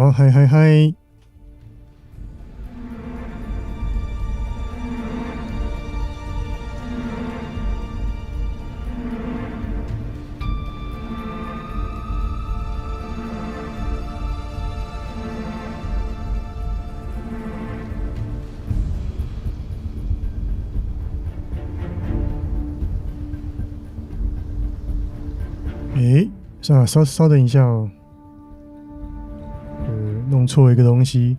好，嗨嗨嗨！诶，算了，稍等一下哦，弄错一个东西。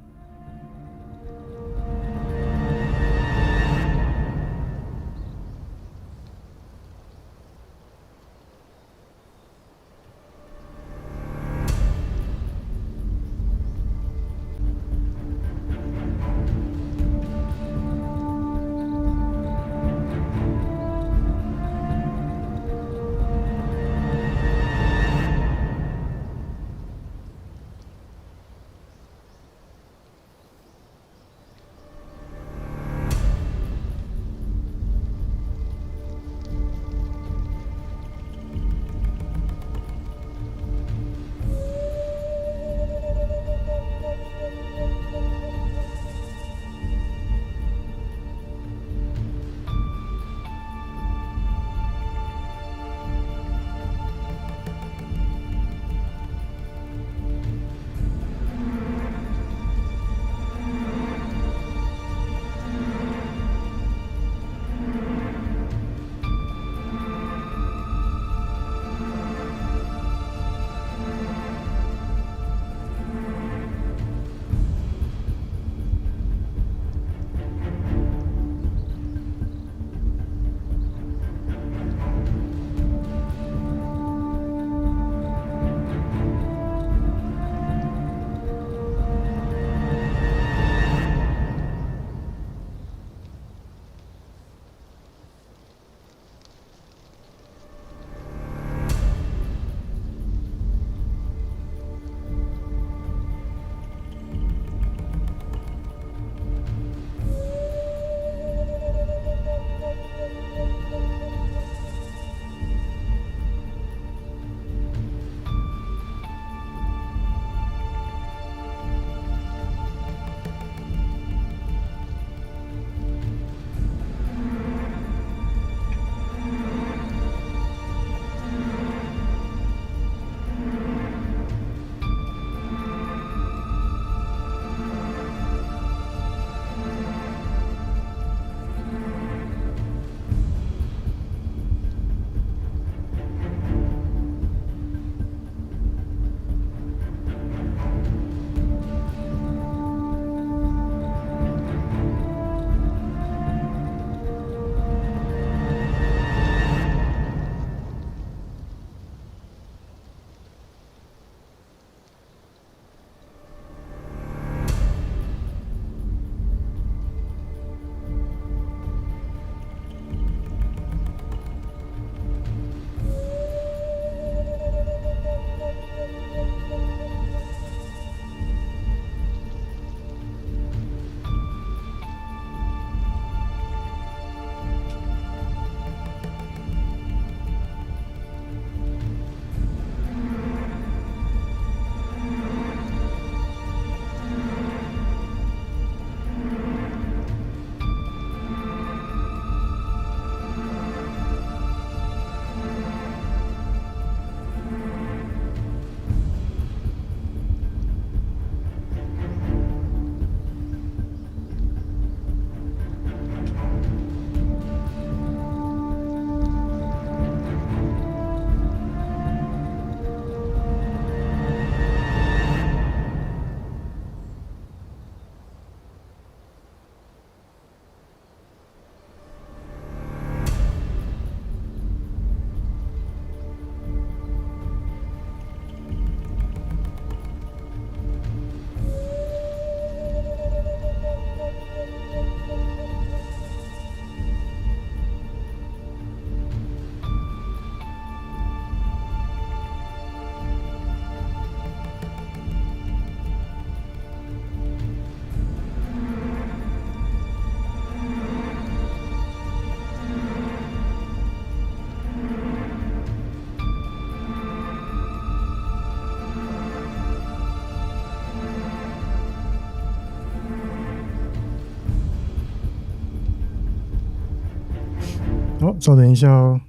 稍等一下哦。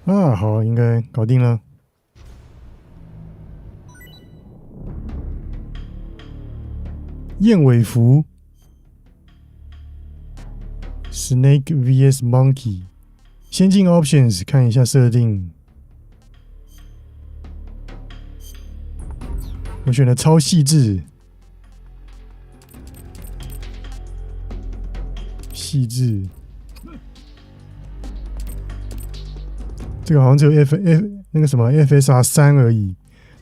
啊，好，应该搞定了。燕尾服 ，Snake vs Monkey， 先进 Options 看一下设定。我选的超细致，细致。这个好像只有 那个什么 FSR 3而已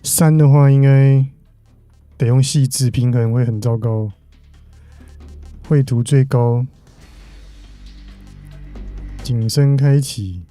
，3的话应该得用细致，平衡会很糟糕。绘图最高，景深开启。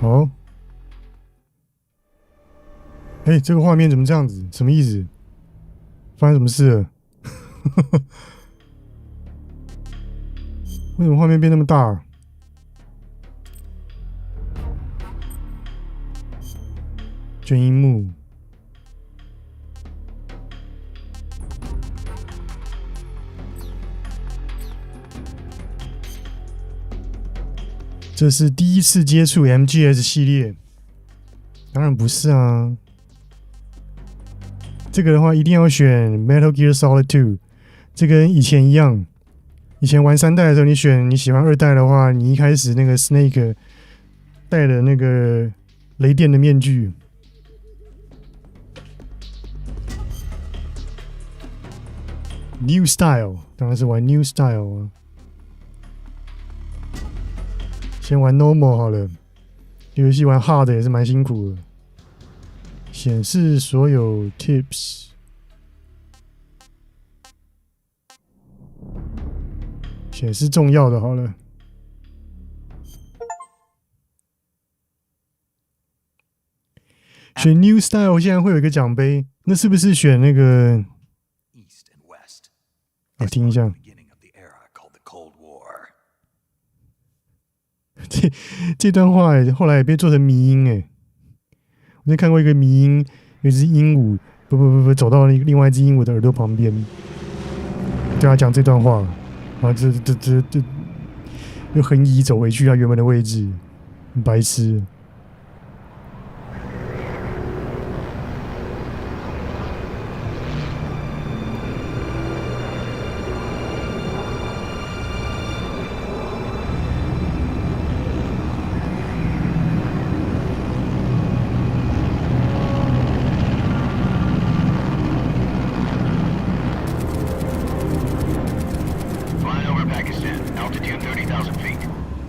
好，这个画面怎么这样子？什么意思？发生什么事了？为什么画面变那么大？全萤幕。这是第一次接触 MGS 系列，当然不是啊。这个的话一定要选 Metal Gear Solid 2， 这跟以前一样。以前玩3代的时候，你选你喜欢2代的话，你一开始那个 Snake 戴了那个雷电的面具。New Style 当然是玩 New Style 啊。先玩 Normal 好了，游戏玩 Hard 也是蛮辛苦的。显示所有 Tips， 显示重要的好了。选 New Style 现在会有一个奖杯，那是不是选那个？我听一下。这段话后来也被做成迷音我之前看过一个迷音，有一只鹦鹉不走到另外一只鹦鹉的耳朵旁边，对他讲这段话，然后这又横移走回去他原本的位置，很白痴。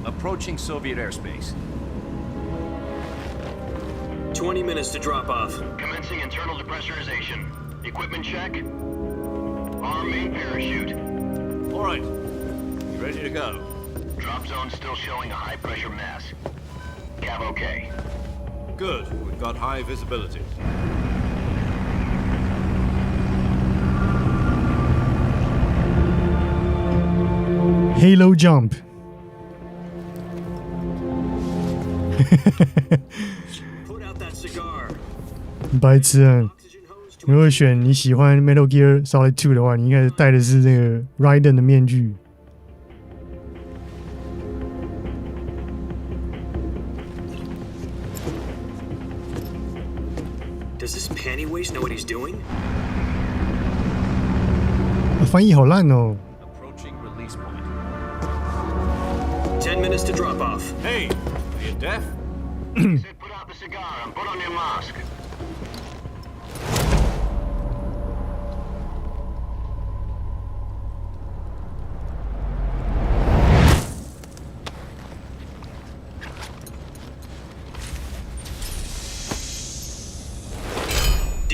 Approaching Soviet airspace. 20 minutes to drop off. Commencing internal depressurization. Equipment check. Arm main parachute. All right. You ready to go? Drop zone still showing a high pressure mass. Cav okay. Good. We've got high visibility. Halo Jump 白痴啊！如果选你喜欢 Metal Gear Solid 2的话，你应该戴的是那个 Raiden 的面具。Does this pantywaist know what he's doing? 翻译好烂哦。Approaching release point. 10 minutes to drop off. Hey, are you deaf? Said put out the cigar and put on your mask.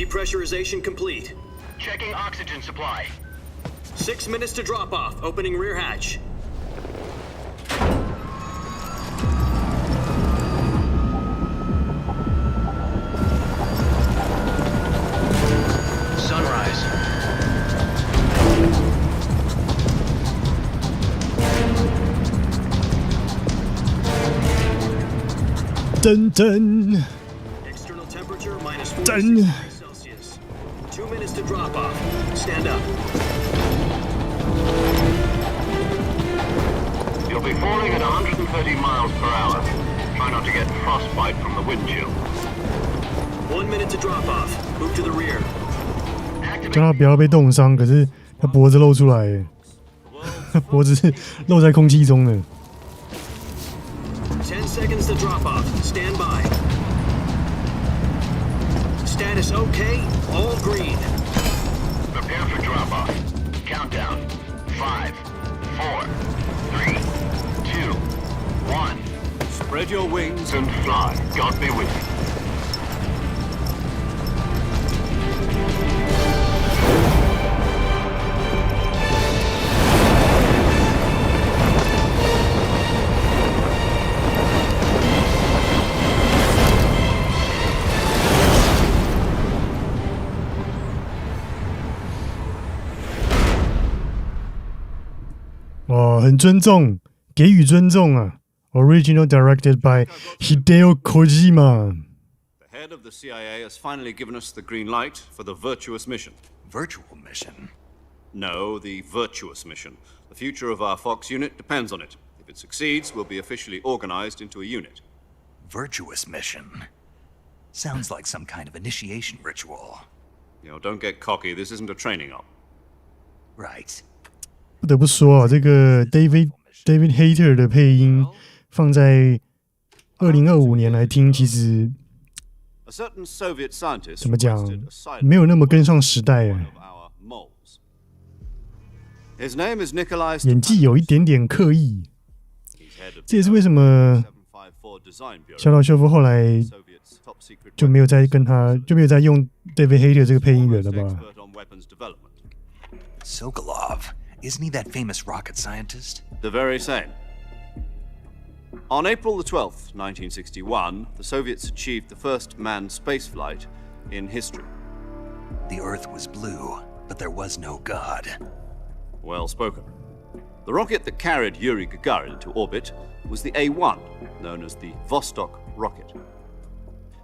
Depressurization complete. Checking oxygen supply. 6 minutes to drop off. Opening rear hatch. Sunrise. 噔噔 External temperature minus 46 噔 degrees Celsius. 2 minutes to drop off. Stand up. You'll be falling at 130 miles per hour. Try not to get frostbite from the wind chill. 1 minute to drop off. Move to the rear. 叫他不要被冻伤，可是他脖子露出来耶，脖子是露在空气中的。 10 seconds to drop off. Stand by. Status okay. All green. Prepare for drop-off. Countdown. 5, 4, 3, 2, 1. Spread your wings And fly. God be with you. 哦，很尊重，给予尊重啊。Original directed by Hideo Kojima。 The head of the CIA has finally given us the green light for the virtuous mission. Virtual mission? No, the virtuous mission. The future of our Fox unit depends on it. If it succeeds, we'll be officially organized into a unit. Virtuous mission? Sounds like some kind of initiation ritual. You know, don't get cocky. This isn't a training op. Right. 不得不说啊，这个 David Hayter 的配音放在2025年来听，其实 A certain Soviet scientist 怎么讲 requested a side 没有那么跟上时代 one 哎， of our moles. His name is Nikolai 演技有一点点刻意， He's head of 这也是为什么754 Design Bureau. 小岛秀夫后来 Soviet's top secret 就没有再用 David Hayter 这个配音员了 weapons 吧？ expert on weapons development. Sokolov. Isn't he that famous rocket scientist? The very same. On April the 12th, 1961, the Soviets achieved the first manned spaceflight in history. The Earth was blue, but there was no God. Well spoken. The rocket that carried Yuri Gagarin into orbit was the A-1, known as the Vostok rocket.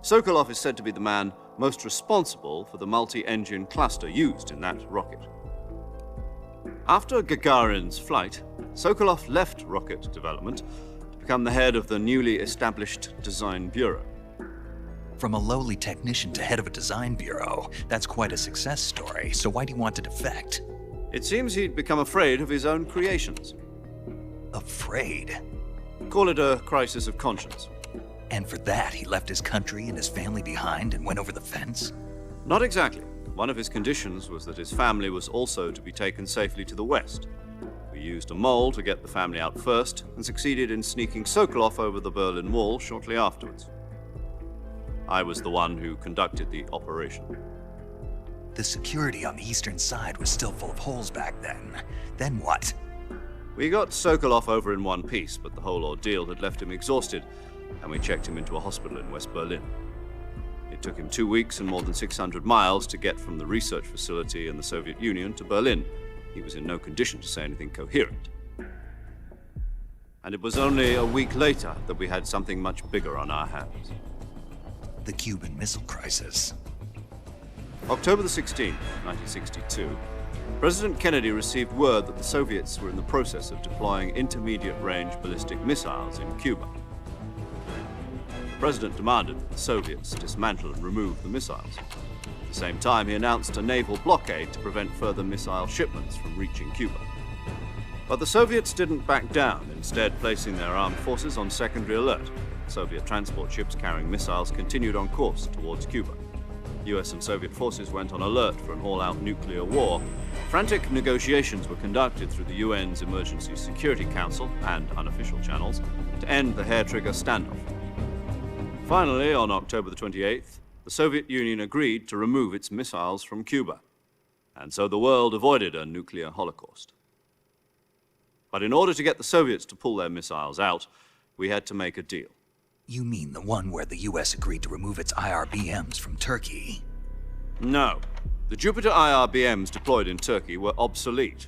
Sokolov is said to be the man most responsible for the multi-engine cluster used in that rocket. After Gagarin's flight, Sokolov left rocket development to become the head of the newly established Design Bureau. From a lowly technician to head of a design bureau, that's quite a success story, so why do you want to defect? It seems he'd become afraid of his own creations. Afraid? Call it a crisis of conscience. And for that, he left his country and his family behind and went over the fence? Not exactly. One of his conditions was that his family was also to be taken safely to the west. We used a mole to get the family out first and succeeded in sneaking Sokolov over the Berlin Wall shortly afterwards. I was the one who conducted the operation. The security on the eastern side was still full of holes back then. Then what? We got Sokolov over in one piece, but the whole ordeal had left him exhausted, and we checked him into a hospital in West Berlin. It took him 2 weeks and more than 600 miles to get from the research facility in the Soviet Union to Berlin. He was in no condition to say anything coherent. And it was only a week later that we had something much bigger on our hands. The Cuban Missile Crisis. October the 16th, 1962, President Kennedy received word that the Soviets were in the process of deploying intermediate-range ballistic missiles in Cuba. The President demanded that the Soviets dismantle and remove the missiles. At the same time, he announced a naval blockade to prevent further missile shipments from reaching Cuba. But the Soviets didn't back down, instead placing their armed forces on secondary alert. Soviet transport ships carrying missiles continued on course towards Cuba. US and Soviet forces went on alert for an all-out nuclear war. Frantic negotiations were conducted through the UN's Emergency Security Council and unofficial channels to end the hair-trigger standoff. Finally, on October the 28th, the Soviet Union agreed to remove its missiles from Cuba, and so the world avoided a nuclear holocaust. But in order to get the Soviets to pull their missiles out, we had to make a deal. You mean the one where the US agreed to remove its IRBMs from Turkey? No. The Jupiter IRBMs deployed in Turkey were obsolete,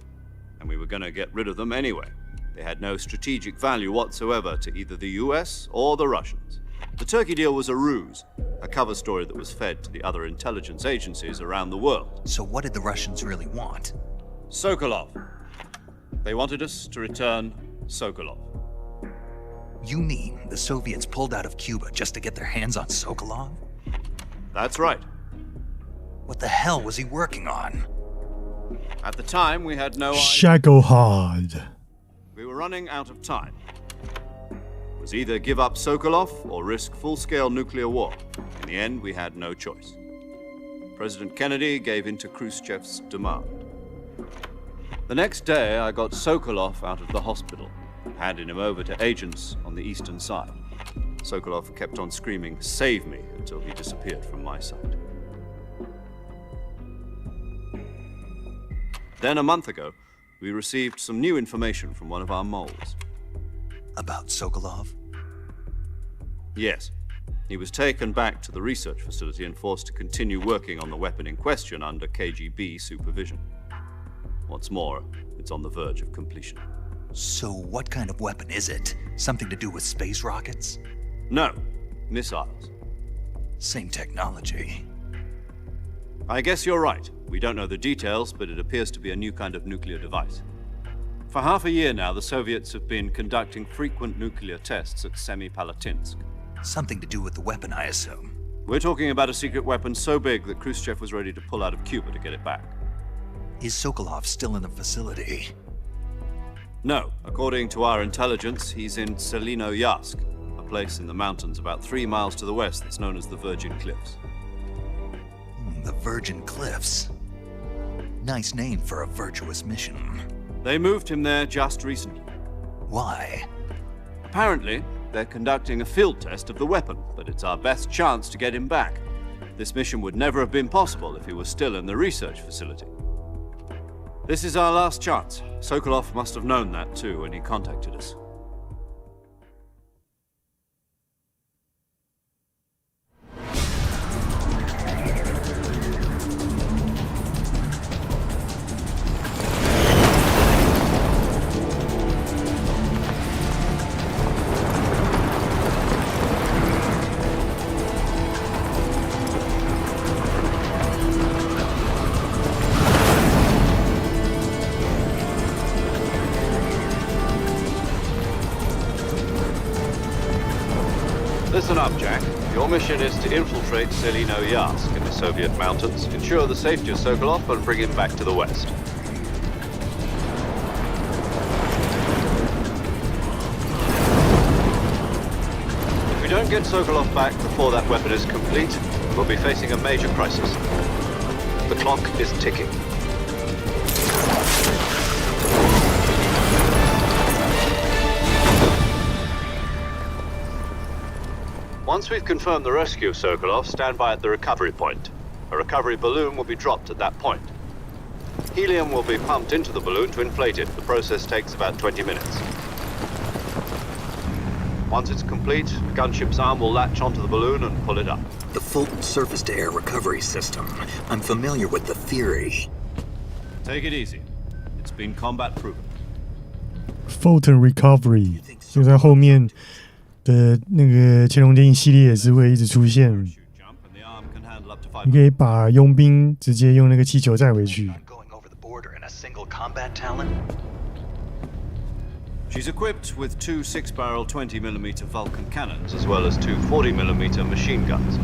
and we were going to get rid of them anyway. They had no strategic value whatsoever to either the US or the Russians. The Turkey deal was a ruse, a cover story that was fed to the other intelligence agencies around the world. So what did the Russians really want? Sokolov. They wanted us to return Sokolov. You mean the Soviets pulled out of Cuba just to get their hands on Sokolov? That's right. What the hell was he working on? At the time, we had no idea. Shagohod. We were running out of time. It was either give up Sokolov or risk full-scale nuclear war. In the end, we had no choice. President Kennedy gave in to Khrushchev's demand. The next day, I got Sokolov out of the hospital, handing him over to agents on the eastern side. Sokolov kept on screaming, "Save me," until he disappeared from my sight. Then, a month ago, we received some new information from one of our moles. About Sokolov? Yes. He was taken back to the research facility and forced to continue working on the weapon in question under KGB supervision. What's more, it's on the verge of completion. So what kind of weapon is it? Something to do with space rockets? No, missiles. Same technology. I guess you're right. We don't know the details, but it appears to be a new kind of nuclear device. For half a year now, the Soviets have been conducting frequent nuclear tests at Semipalatinsk. Something to do with the weapon, I assume. We're talking about a secret weapon so big that Khrushchev was ready to pull out of Cuba to get it back. Is Sokolov still in the facility? No. According to our intelligence, he's in Selinoyarsk, a place in the mountains about 3 miles to the west that's known as the Virgin Cliffs. The Virgin Cliffs. Nice name for a virtuous mission. They moved him there just recently. Why? Apparently, they're conducting a field test of the weapon, but it's our best chance to get him back. This mission would never have been possible if he was still in the research facility. This is our last chance. Sokolov must have known that too when he contacted us. Listen up, Jack. Your mission is to infiltrate Selinoyarsk in the Soviet mountains, ensure the safety of Sokolov, and bring him back to the west. If we don't get Sokolov back before that weapon is complete, we'll be facing a major crisis. The clock is ticking. Once we've confirmed the rescue of Sokolov, stand by at the recovery point. A recovery balloon will be dropped at that point. Helium will be pumped into the balloon to inflate it. The process takes about 20 minutes. Once it's complete, a gunship's arm will latch onto the balloon and pull it up. The Fulton surface-to-air recovery system. I'm familiar with the theory. Take it easy. It's been combat proven. Fulton Recovery 就在后面的那个乾隆电影系列也是会一直出现。你可以把佣兵直接用那个气球载回去。She's equipped with 2 6-barrel 20mm Vulcan cannons, as well as 2 40mm machine guns.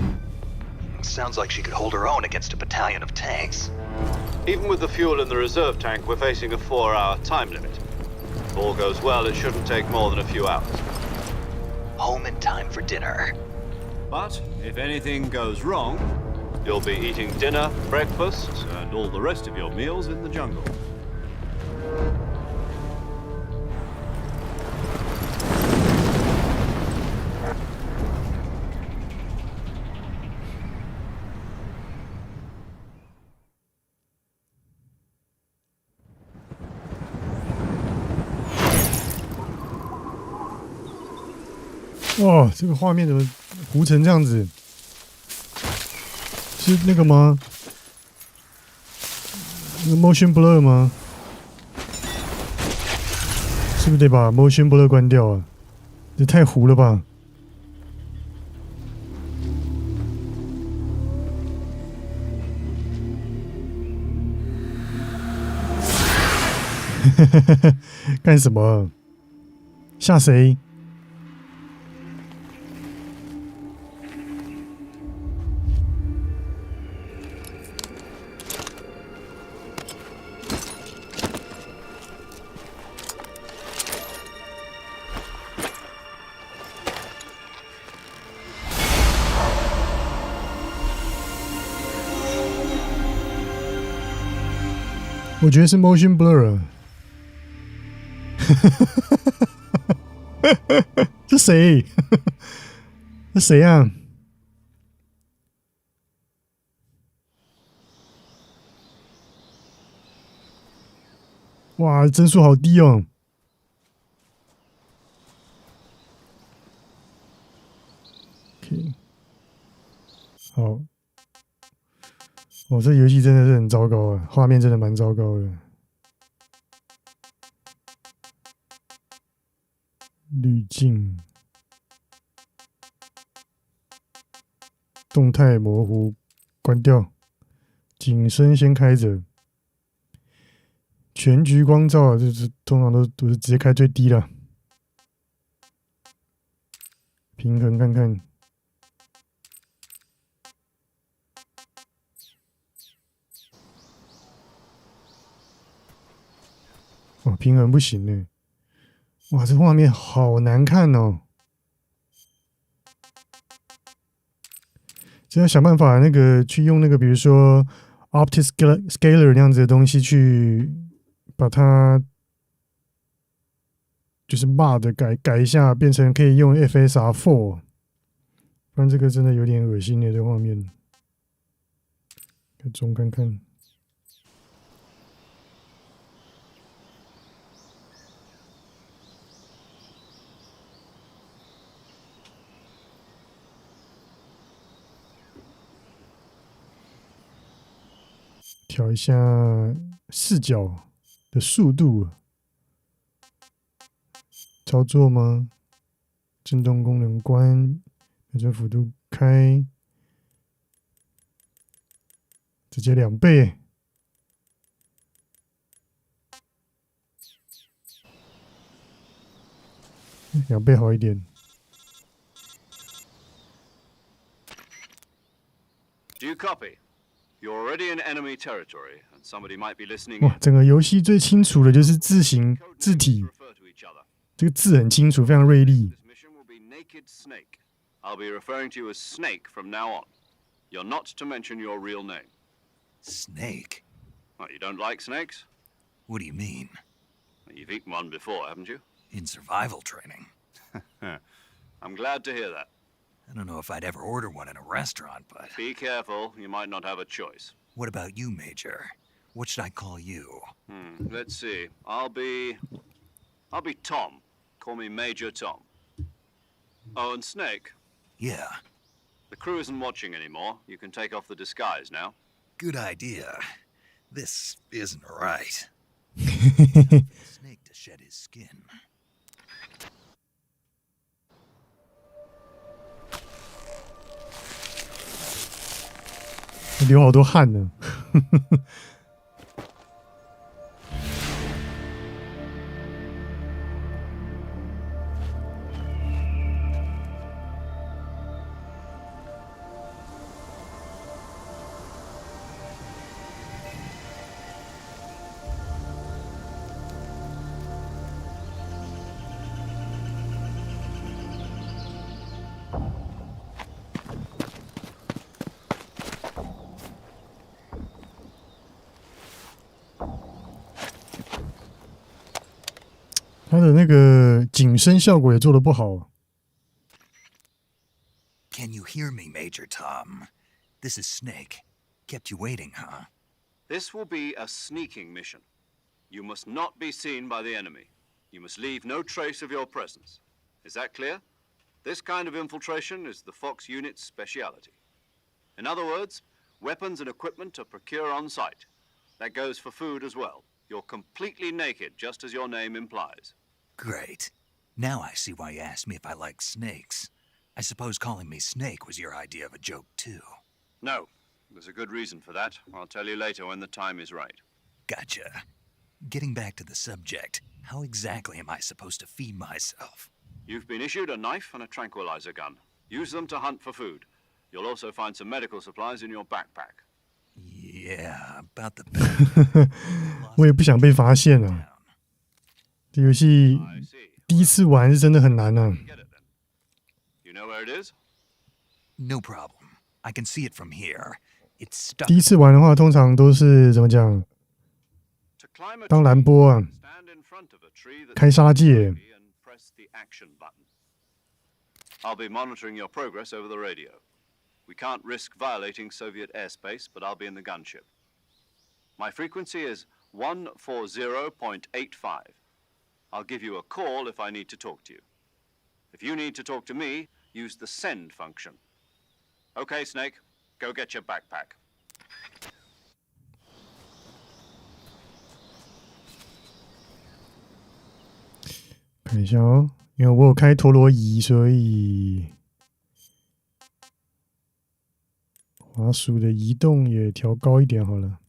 Sounds like she could hold her own against a battalion of tanks. Even with the fuel in the reserve tank, we're facing a 4-hour time limit. If all goes well, it shouldn't take more than a few hours. Home in time for dinner. But if anything goes wrong, you'll be eating dinner, breakfast, and all the rest of your meals in the jungle. 哇，这个画面怎么糊成这样子？是那个吗？那个 motion blur 吗？是不是得把 motion blur 关掉啊？这太糊了吧！干什么？吓谁？我觉得是 motion blur。这谁？这谁啊？哇，帧数好低哦。OK， 好。哦，这游戏真的是很糟糕啊，画面真的蛮糟糕的。滤镜、动态模糊关掉，景深先开着，全局光照就是通常都是直接开最低了。平衡看看。哦，平衡不行呢。哇，这画面好难看哦！只要想办法去用比如说 Optic Scaler 那样子的东西去把它就是 mod 改一下，变成可以用 FSR4， 不然这个真的有点恶心的这画面。中看看。调一下视角的速度，操作吗？震动功能关，标准幅度开，直接2倍。2倍好一点。Do you copy? You're already in enemy territory, and somebody might be listening. 哇，整个游戏最清楚的就是字形、字体，这个字很清楚，非常锐利。This mission will be Naked Snake. I'll be referring to you as Snake from now on. You're not to mention your real name. Snake? What, you don't like snakes? What do you mean? You've eaten one before, haven't you? In survival training? I'm glad to hear that. I don't know if I'd ever order one in a restaurant, but... Be careful, you might not have a choice. What about you, Major? What should I call you? Let's see. I'll be Tom. Call me Major Tom. Oh, and Snake. Yeah, The crew isn't watching anymore. You can take off the disguise now. good idea. This isn't right. Snake to shed his skin. 流好多汗呢。它的那个景深效果也做得不好。Can you hear me, Major Tom? This is Snake. Kept you waiting, huh? This will be a sneaking mission. You must not be seen by the enemy. You must leave no trace of your presence. Is that clear? This kind of infiltration is the Fox unit's speciality. In other words, weapons and equipment are procured on site. That goes for food as well. You're completely naked, just as your name implies. Great. Now I see why you asked me if I like snakes. I suppose calling me Snake was your idea of a joke, too. No, there's a good reason for that. I'll tell you later when the time is right. Gotcha. Getting back to the subject, how exactly am I supposed to feed myself? You've been issued a knife and a tranquilizer gun. Use them to hunt for food. You'll also find some medical supplies in your backpack. Yeah, about the best. 我也不想被发现啊。这游戏 I see. 第一次玩是真的很难啊。 Get it then. You know where it is? No problem. I can see it from here. It's stuck. 第一次玩的话，通常都是怎么讲？ To climb a 当 tree, 蓝波啊， stand in front of a tree that's 开杀戒。 and press the action button. I'll be monitoring your progress over the radio. We can't risk violating Soviet airspace, but I'll be in the gunship. My frequency is 140.85. I'll give you a call if I need to talk to you. If you need to talk to me, use the send function. Okay, Snake, go get your backpack. 看一下哦，因为我有开陀螺仪，所以滑鼠的移动也调高一点好了。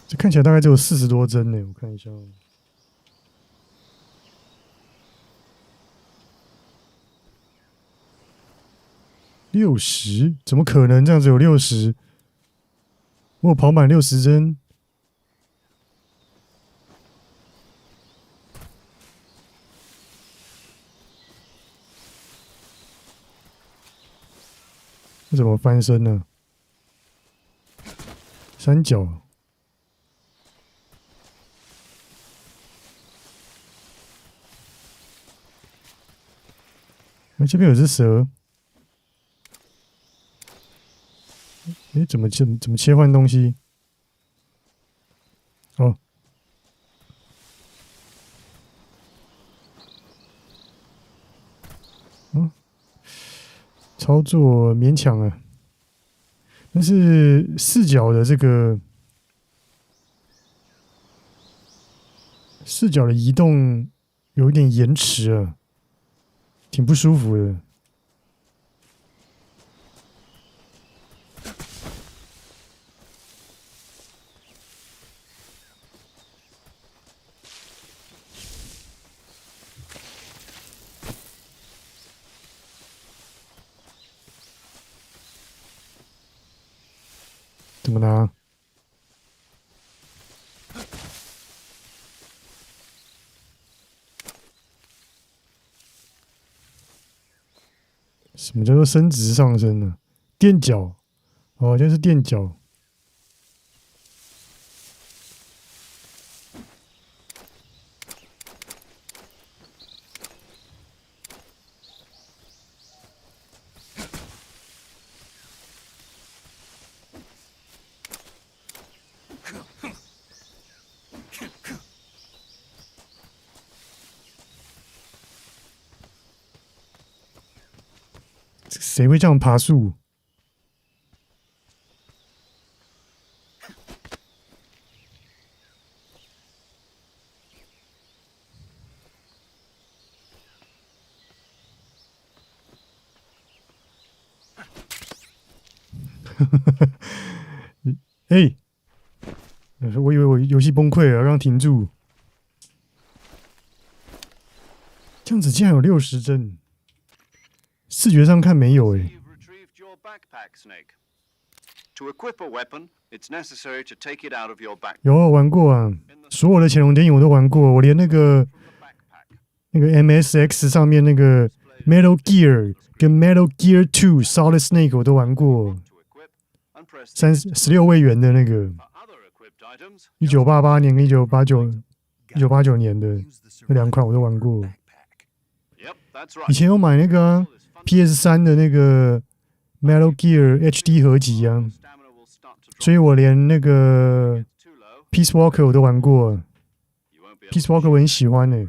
这看起来大概只有40多帧呢，我看一下哦。60？怎么可能这样子有60？我有跑满60帧。这怎么翻身呢？三角。这边有只蛇。怎么切换东西？哦，操作勉强啊。但是视角的这个视角的移动有一点延迟啊。挺不舒服的。怎么拿？什么叫做升值上升呢？垫脚，哦，就是垫脚。谁会这样爬树？哎，我以为我游戏崩溃了，刚停住。这样子竟然有60帧。视觉上看没有诶。有玩过啊，所有的潜龙谍影我都玩过，我连那个 MSX 上面那个 Metal Gear 跟 Metal Gear 2 Solid Snake 我都玩过，16位元的那个。1988年跟1989年的那2款我都玩过。以前有买那个、啊、PS3 的那个 Metal Gear HD 合集啊，所以我连那个 Peace Walker 我都玩过。Peace Walker 我很喜欢欸。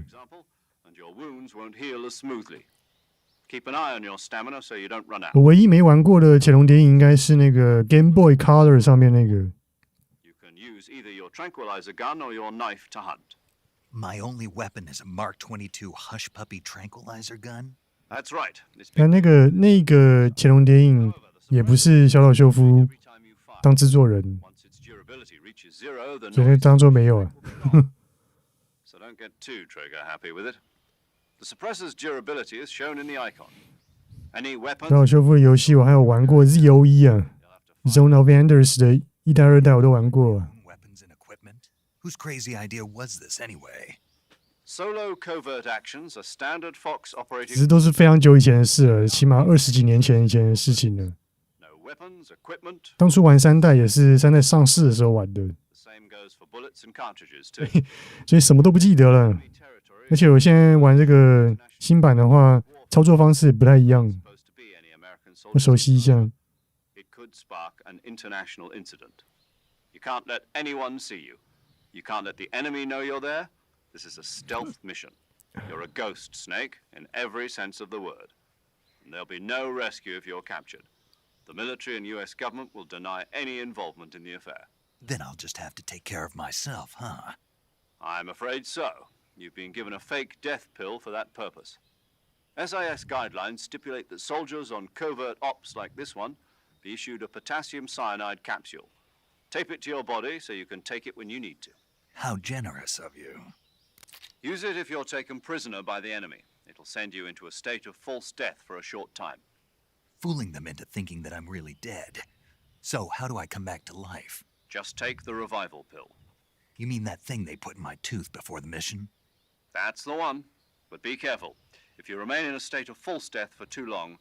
我唯一没玩过的潜龙谍影应该是那个 Game Boy Color 上面那个。My only weapon is a Mark 22 Hush Puppy tranquilizer gun. That's right. 但那个潜龙谍影也不是小岛秀夫当制作人，所以当做没有啊。So don't get too trigger happy with it. The suppressor's durability is shown in the icon. Any 小 weapon 岛秀夫的游戏我还有玩过 ZOE 啊 ，Zone of Enders 的1代、2代我都玩过。Weapons and equipment? Whose crazy idea was this anyway? solo covert actions are standard Fox 只 operating. 是都是非常久以前的事了，起码20几年前的事情了。No weapons, equipment. 当初玩3代也是3代上市的时候玩的， The same goes for bullets and cartridges too. 所以什么都不记得了。 Enemy territory 而且我现在玩这个新版的话，操作方式不太一样， supposed to be any American 我 soldier. 熟悉一下。 It could spark an international incident. You can't let anyone see you. You can't let the enemy know you're there. This is a stealth mission. You're a ghost, Snake, in every sense of the word. And there'll be no rescue if you're captured. The military and US government will deny any involvement in the affair. Then I'll just have to take care of myself, huh? I'm afraid so. You've been given a fake death pill for that purpose. SIS guidelines stipulate that soldiers on covert ops like this one be issued a potassium cyanide capsule. Tape it to your body so you can take it when you need to. How generous of you. Use it if you're taken prisoner by the enemy. It'll send you into a state of false death for a short time. Fooling them into thinking that I'm really dead. So, how do I come back to life? Just take the revival pill. You mean that thing they put in my tooth before the mission? That's the one. But be careful. If you remain in a state of false death for too long,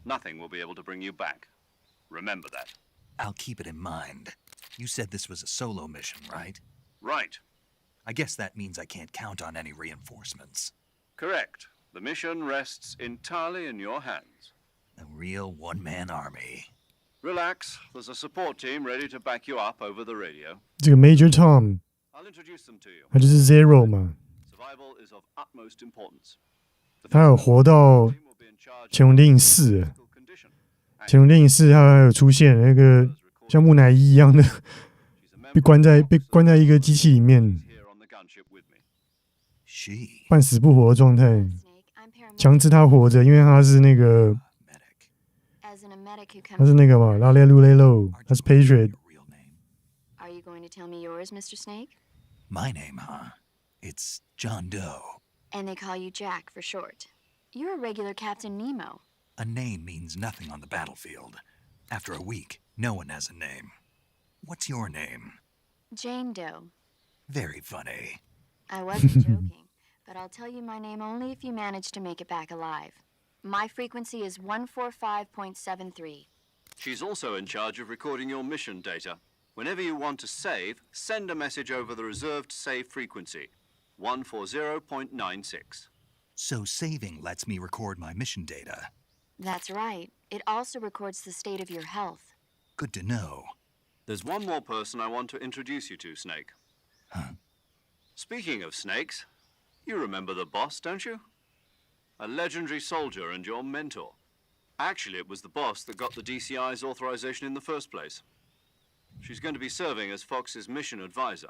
nothing will be able to bring you back. Remember that. I'll keep it in mind. You said this was a solo mission, right? Right. I guess that means I can't count on any reinforcements. Correct. The mission rests entirely in your hands. A real one-man army. Relax. There's a support team ready to back you up over the radio. 这个 Major Tom I'll introduce them to you. 他就是 Zero 嘛， Survival is of utmost importance. The 他有活到 team will be in charge 潜龙谍影4了， of physical condition. 潜龙谍影4它还有出现那个像木乃伊一样的 She's a member 被关在一个机器里面， here on the gunship with me. She. 半死不活的状态， Snake, I'm paramedic. 强制他活着，因为他是那个 Medic. As an medic who 他 comes. 是那个嘛，拉列路雷洛，他是 Patriot。 Your real name? Are you going to tell me yours, Mr. Snake? My name, huh? It's John Doe. And they call you Jack for short. You're a regular Captain Nemo. A name means nothing on the battlefield. After a week, no one has a name. What's your name? Jane Doe. Very funny. I wasn't joking, but I'll tell you my name only if you manage to make it back alive. My frequency is 145.73. She's also in charge of recording your mission data. Whenever you want to save, send a message over the reserved save frequency, 140.96. So saving lets me record my mission data. That's right. It also records the state of your health. Good to know. There's one more person I want to introduce you to, Snake. Huh? Speaking of snakes, you remember the boss, don't you? A legendary soldier and your mentor. Actually, it was the boss that got the DCI's authorization in the first place. She's going to be serving as Fox's mission advisor.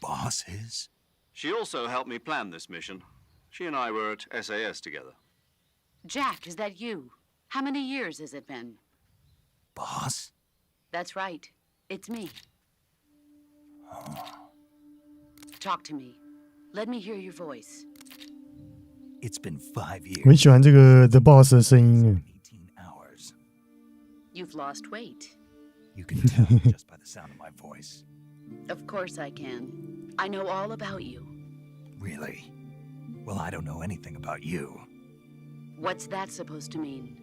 Boss is? She also helped me plan this mission. She and I were at SAS together. Jack, is that you? How many years has it been? Boss? That's right. It's me. Talk to me. Let me hear your voice. It's been 5 years. 我很喜欢这个 The Boss 的声音耶， 18 hours. You've lost weight. You can tell just by the sound of my voice. Of course I can. I know all about you. Really? Well, I don't know anything about you. What's that supposed to mean?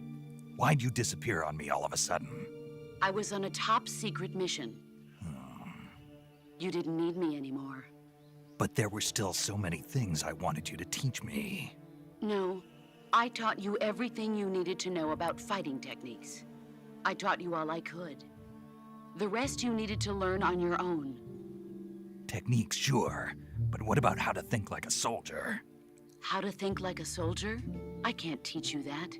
Why'd you disappear on me all of a sudden? I was on a top secret mission. You didn't need me anymore. But there were still so many things I wanted you to teach me. No, I taught you everything you needed to know about fighting techniques. I taught you all I could. The rest you needed to learn on your own. Techniques, sure. But what about how to think like a soldier? How to think like a soldier? I can't teach you that.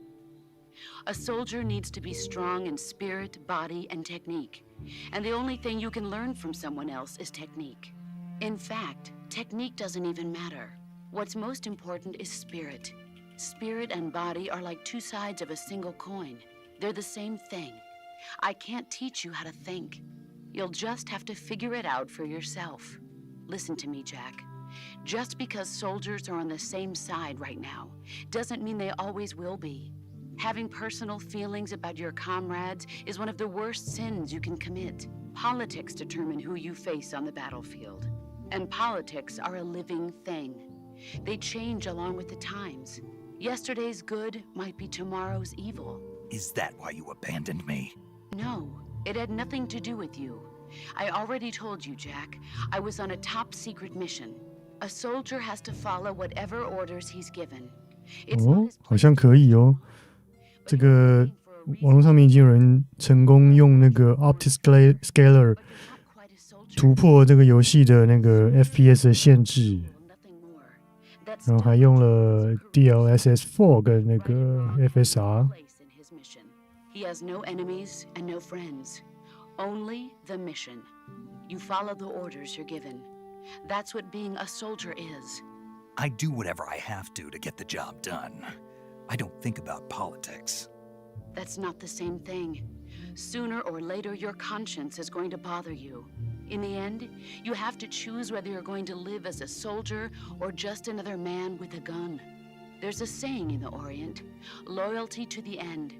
A soldier needs to be strong in spirit, body, and technique. And the only thing you can learn from someone else is technique. In fact, technique doesn't even matter. What's most important is spirit. Spirit and body are like two sides of a single coin. They're the same thing. I can't teach you how to think. You'll just have to figure it out for yourself. Listen to me, Jack. Just because soldiers are on the same side right now doesn't mean they always will be. Having personal feelings about your comrades is one of the worst sins you can commit. Politics determine who you face on the battlefield. And politics are a living thing. They change along with the times. Yesterday's good might be tomorrow's evil. Is that why you abandoned me? No, it had nothing to do with you. I already told you, Jack. I was on a top-secret mission. A soldier has to follow whatever orders he's given. It's not his 好像可以哦。这个网络上面已经有人成功用那个 OptiScaler 突破这个游戏的那个 FPS 的限制，然后还用了 DLSS4 跟那个 FSR。He has no enemies and no friends. Only the mission. You follow the orders you're given. That's what being a soldier is. I do whatever I have to get the job done. I don't think about politics. That's not the same thing. Sooner or later, your conscience is going to bother you. In the end, you have to choose whether you're going to live as a soldier or just another man with a gun. There's a saying in the Orient, loyalty to the end.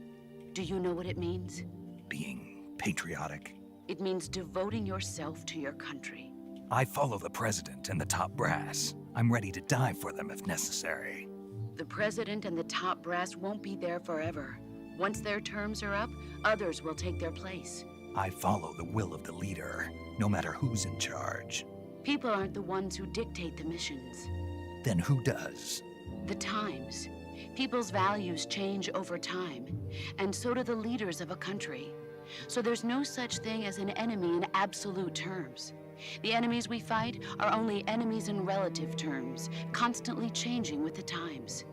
Do you know what it means? Being patriotic. It means devoting yourself to your country. I follow the president and the top brass. I'm ready to die for them if necessary. The president and the top brass won't be there forever. Once their terms are up, others will take their place. I follow the will of the leader, no matter who's in charge. People aren't the ones who dictate the missions. Then who does? The times. People's values change over time, and so do the leaders of a country. So there's no such thing as an enemy in absolute terms. The enemies we fight are only enemies in relative terms, constantly changing with the times.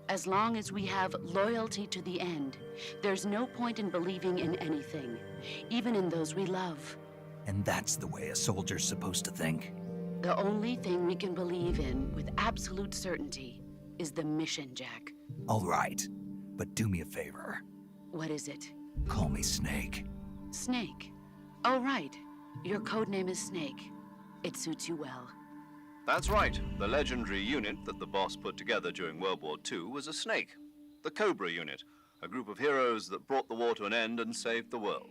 As long as we have loyalty to the end, there's no point in believing in anything, even in those we love. And that's the way a soldier's supposed to think? The only thing we can believe in with absolute certainty is the mission, Jack. All right, but do me a favor. What is it? Call me Snake. Snake? Oh, right. Your code name is Snake. It suits you well. That's right. The legendary unit that the boss put together during World War II was a snake. The Cobra unit, a group of heroes that brought the war to an end and saved the world.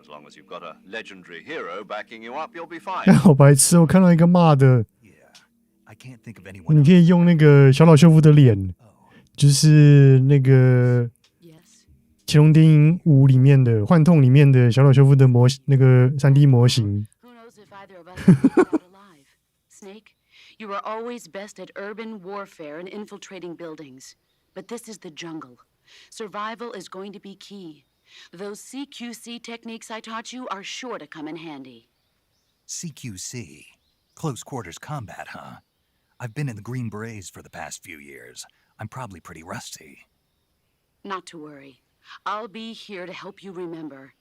As long as you've got a legendary hero backing you up, you'll be fine. 好白痴！我看到一个骂的， Yeah, I can't think of anyone 你可以用那个小岛秀夫的脸，就是那个 Yes. 《乾隆电影5》里面的《幻痛》里面的小岛秀夫的那个 3D 模型。 Who knows if either of us will get out alive? Snake, you were always best at urban warfare and infiltrating buildings. But this is the jungle. Survival is going to be key. Those CQC techniques I taught you are sure to come in handy. CQC? Close quarters combat, huh? I've been in the Green Berets for the past few years. I'm probably pretty rusty. Not to worry. I'll be here to help you remember.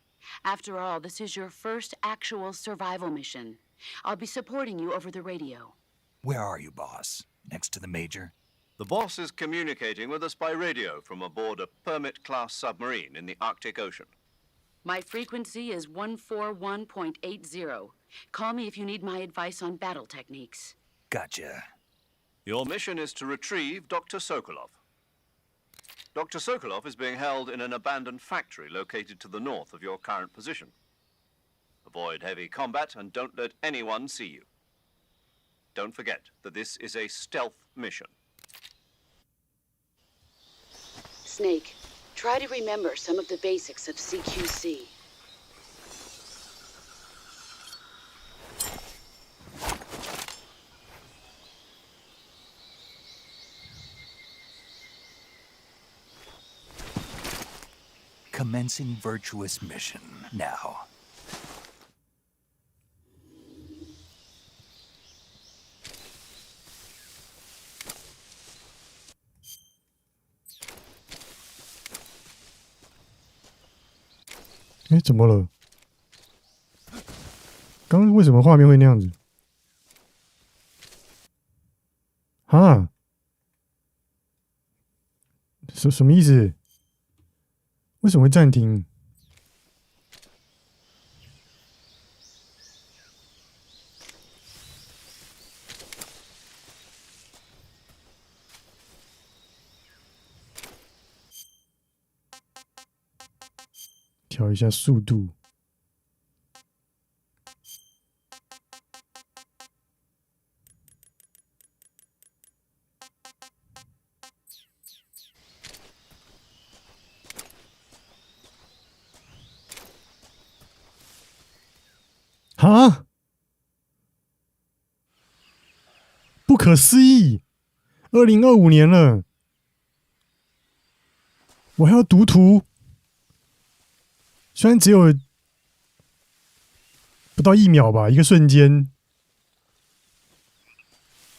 After all, this is your first actual survival mission. I'll be supporting you over the radio. Where are you, boss? Next to the major? The boss is communicating with us by radio from aboard a Permit-class submarine in the Arctic Ocean. My frequency is 141.80. Call me if you need my advice on battle techniques. Gotcha. Your mission is to retrieve Dr. Sokolov. Dr. Sokolov is being held in an abandoned factory located to the north of your current position. Avoid heavy combat and don't let anyone see you. Don't forget that this is a stealth mission. Snake, try to remember some of the basics of CQC. Commencing virtuous mission now.哎，怎么了？刚刚为什么画面会那样子？哈？什么意思？为什么会暂停？调一下速度。哈！不可思议！2025年了，我还要读图。虽然只有不到1秒吧，一个瞬间，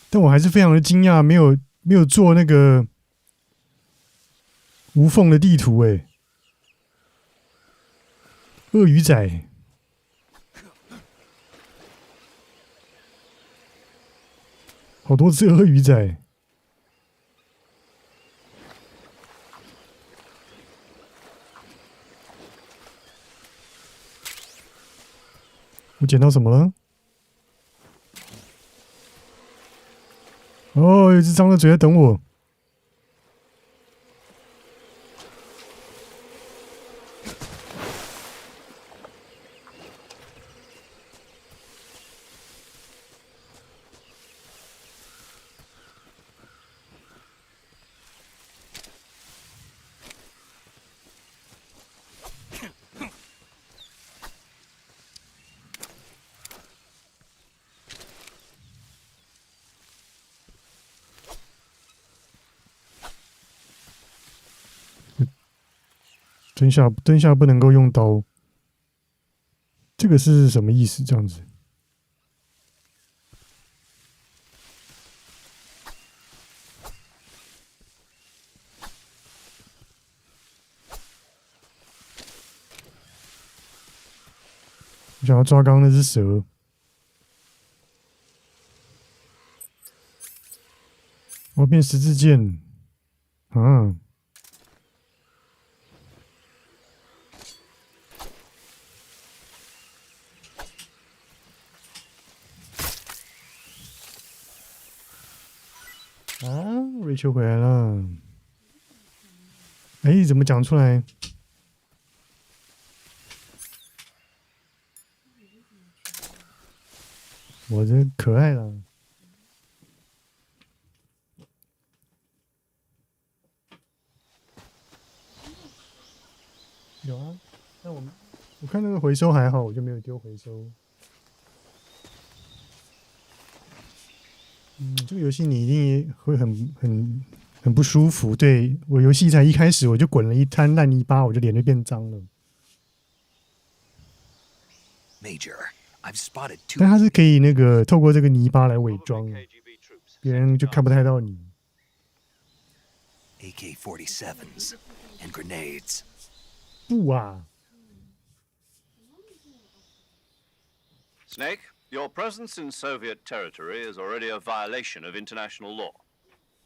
但我还是非常的惊讶，没有做那个无缝的地图欸。鳄鱼仔。好多只鳄鱼仔，我捡到什么了？哦，有只张着嘴在等我。蹲下不能够用刀，这个是什么意思？这样子，我想要抓刚刚那只蛇，我要变十字剑啊！瑞秋回来了，哎，怎么讲出来？我这可爱了。有啊，那我看那个回收还好，我就没有丢回收。这个游戏你一定会很不舒服。对，我游戏才一开始我就滚了一滩烂泥巴，我就脸就变脏了。Major, I've spotted two. 但它是可以那个透过这个泥巴来伪装，别人就看不太到你。AK-47s and grenades. 不啊 Snake, your presence in Soviet territory is already a violation of international law.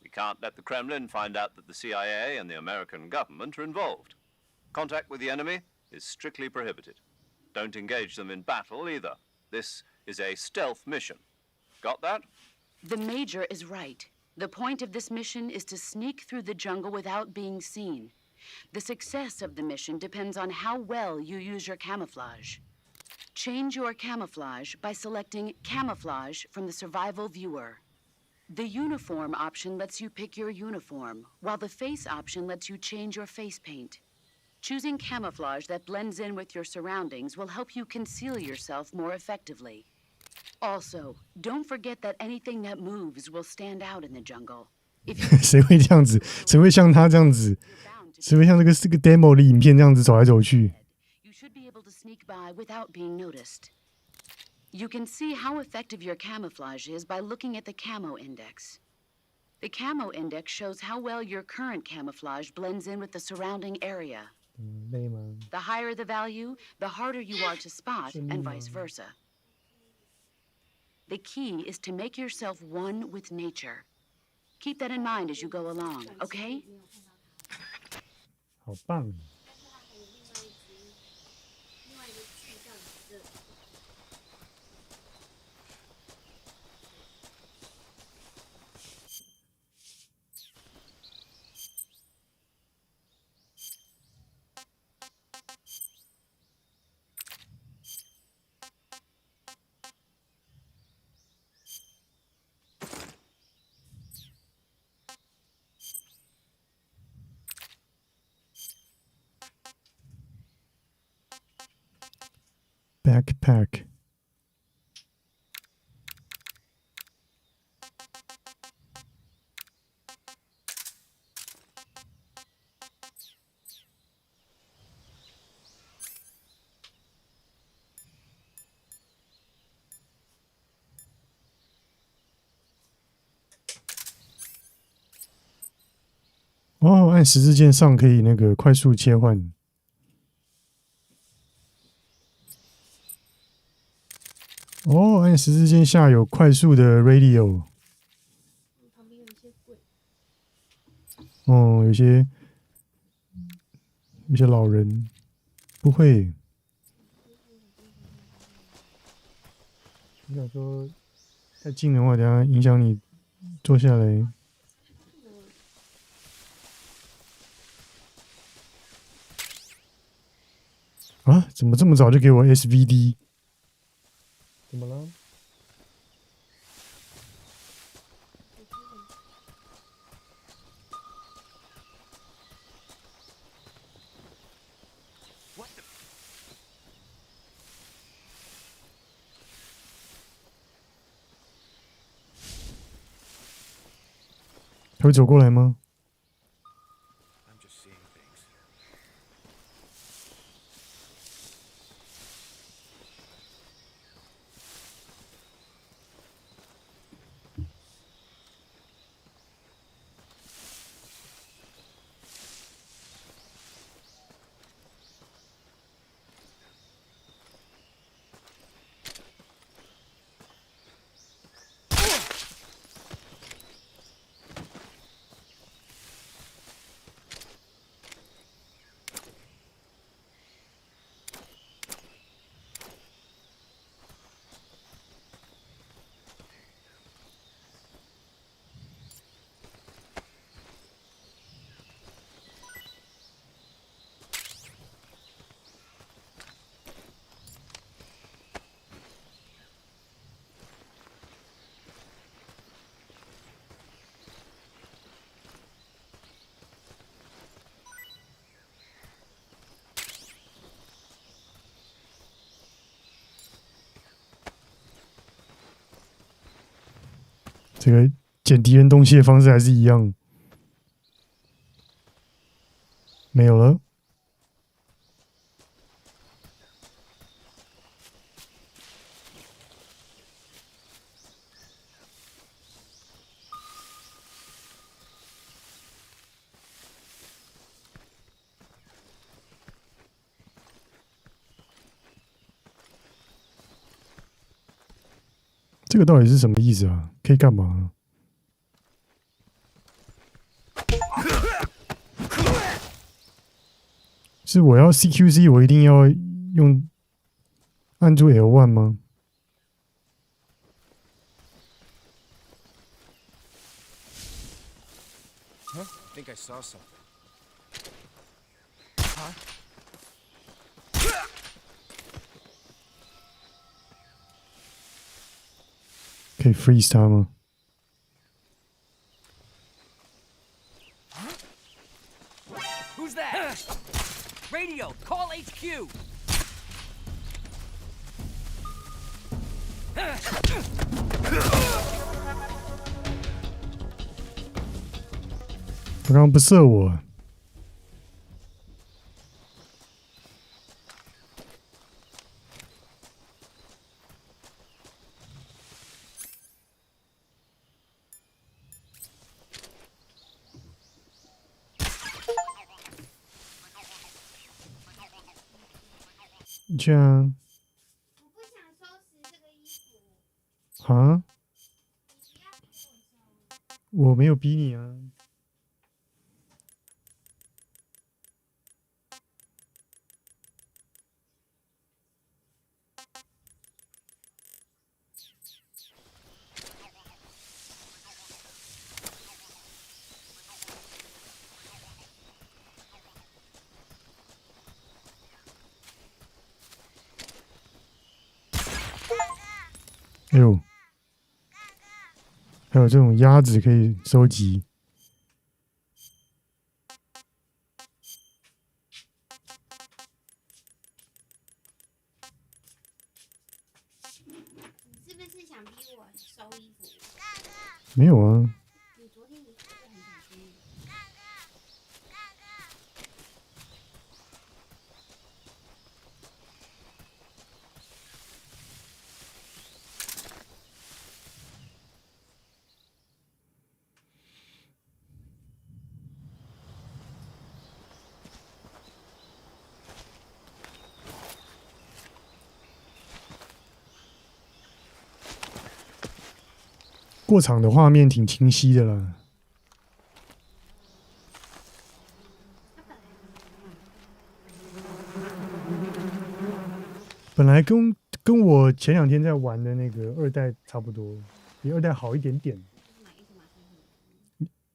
We can't let the Kremlin find out that the CIA and the American government are involved. Contact with the enemy is strictly prohibited. Don't engage them in battle either. This is a stealth mission. Got that? The Major is right. The point of this mission is to sneak through the jungle without being seen. The success of the mission depends on how well you use your camouflage. Change your camouflage by selecting Camouflage from the Survival Viewer. The Uniform option lets you pick your uniform, while the Face option lets you change your face paint. Choosing camouflage that blends in with your surroundings will help you conceal yourself more effectively. Also, don't forget that anything that moves will stand out in the jungle. If you 谁会这样子？谁会像他这样子是不是像这个 demo 的影片这样子走来走去？ You should be able to sneak by without being noticed. You can see how effective your camouflage is by looking at the camo index. The camo index shows how well your current camouflage blends in with the surrounding area. 累吗？ The higher the value, the harder you are to spot, and vice versa. The key is to make yourself one with nature. Keep that in mind as you go along, okay? 好棒！Backpack。哦，按十字键上可以那个快速切换。哦，按十字键下有快速的 radio。哦，有些老人不会。我想说，太近的话，等下影响你坐下来。啊，怎么这么早就给我 SVD？ 怎么了？他会走过来吗？这个捡敌人东西的方式还是一样，没有了。这个到底是什么意思啊？可以干嘛？是我要 CQC， 我一定要用按住 L1 吗？Huh? I think I saw something. Huh? 可以 freeze 它吗？ Who's that? Radio, call HQ. 他刚刚不射我。你去啊。啊？我没有逼你啊。哎呦，还有这种鸭子可以收集。你是不是想逼我收衣服？没有啊。你昨天也是很想逼。过场的画面挺清晰的啦。本来跟我前2天在玩的那个2代差不多，比2代好一点点。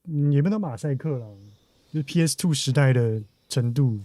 也没到马赛克啦，就是 PS2 时代的程度。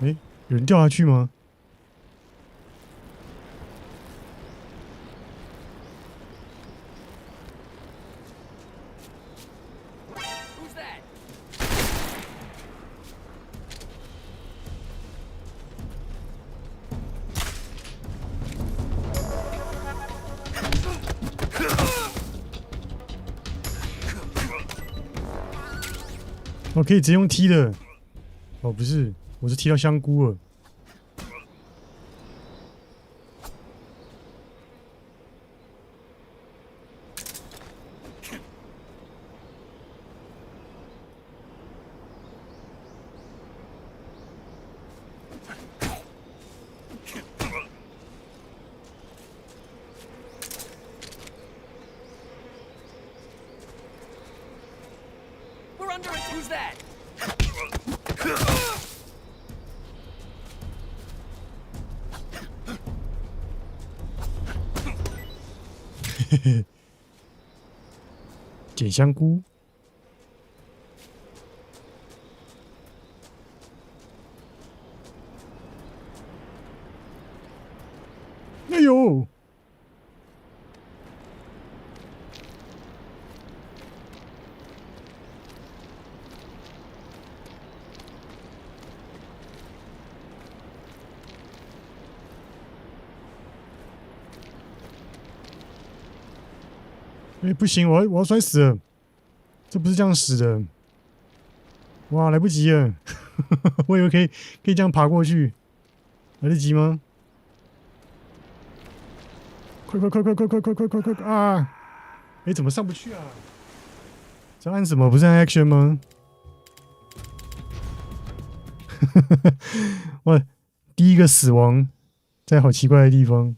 哎，有人掉下去吗？哦，可以直接用踢的。哦，不是，我是踢到香菇了。We're under it. Who's that? 捡香菇。哎呦！哎，不行，我要摔死了！这不是这样死的。哇，来不及了！我以为可以这样爬过去，来得及吗？快啊！哎，怎么上不去啊？这按什么？不是按 Action 吗？哇，第一个死亡在好奇怪的地方。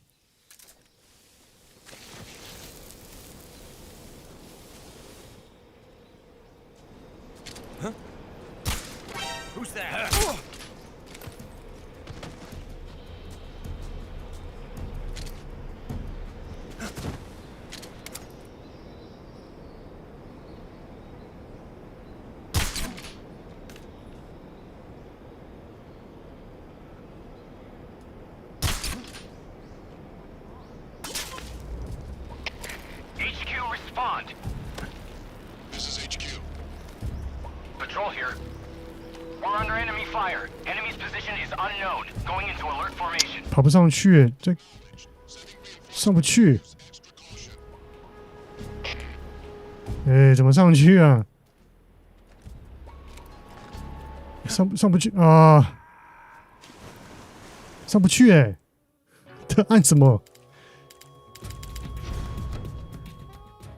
Who's that? HQ, respond. This is HQ. Patrol here. We're under enemy fire. Enemy's position is unknown. Going into alert formation. 跑不上去，这上不去。哎，怎么上去啊？上不去啊！上不去哎！这按什么？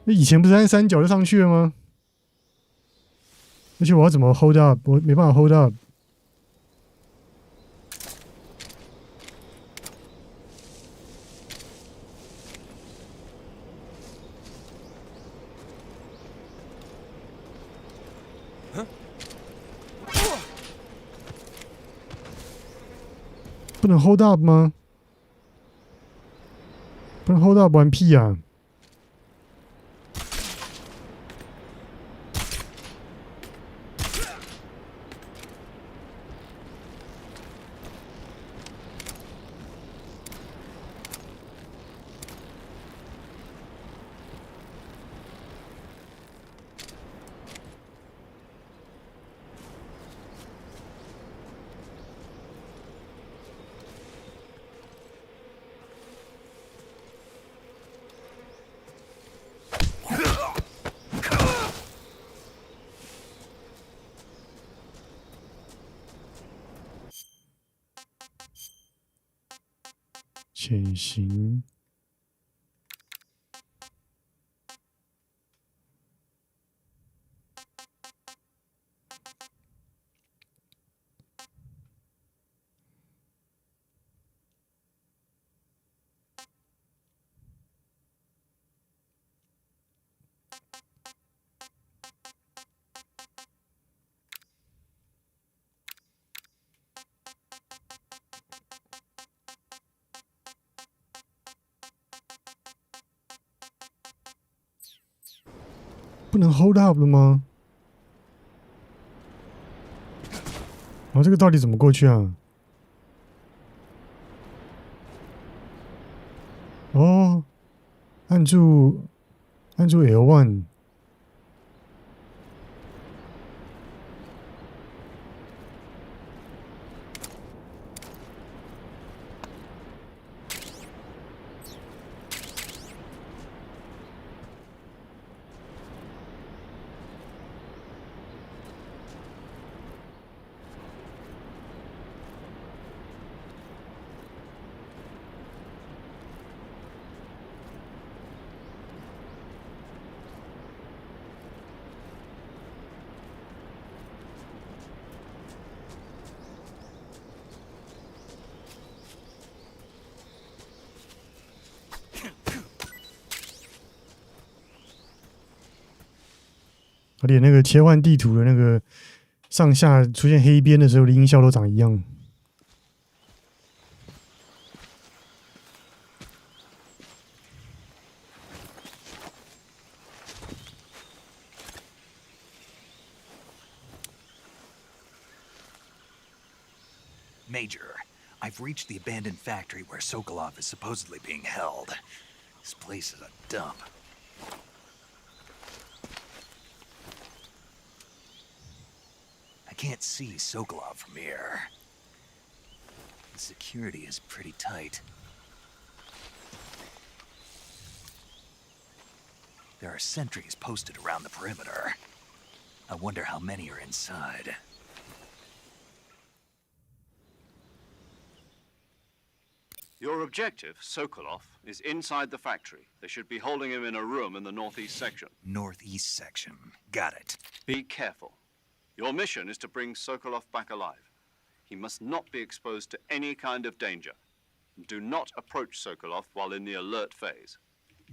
那以前不是按三角就上去了吗？而且我要怎么 hold up？ 我没办法 hold up。不能 hold up 吗？不能 hold up 玩屁啊！潜行。不能 hold up 了吗？然后这个到底怎么过去啊？哦，按住 L1。而且那个切换地图的那个上下出现黑边的时候的音效都长一样。Major, I've reached the abandoned factory where Sokolov is supposedly being held. This place is a dump. I can't see Sokolov from here. The security is pretty tight. There are sentries posted around the perimeter. I wonder how many are inside. Your objective, Sokolov, is inside the factory. They should be holding him in a room in the northeast section. Northeast section. Got it. Be careful. Your mission is to bring Sokolov back alive. He must not be exposed to any kind of danger. Do not approach Sokolov while in the alert phase.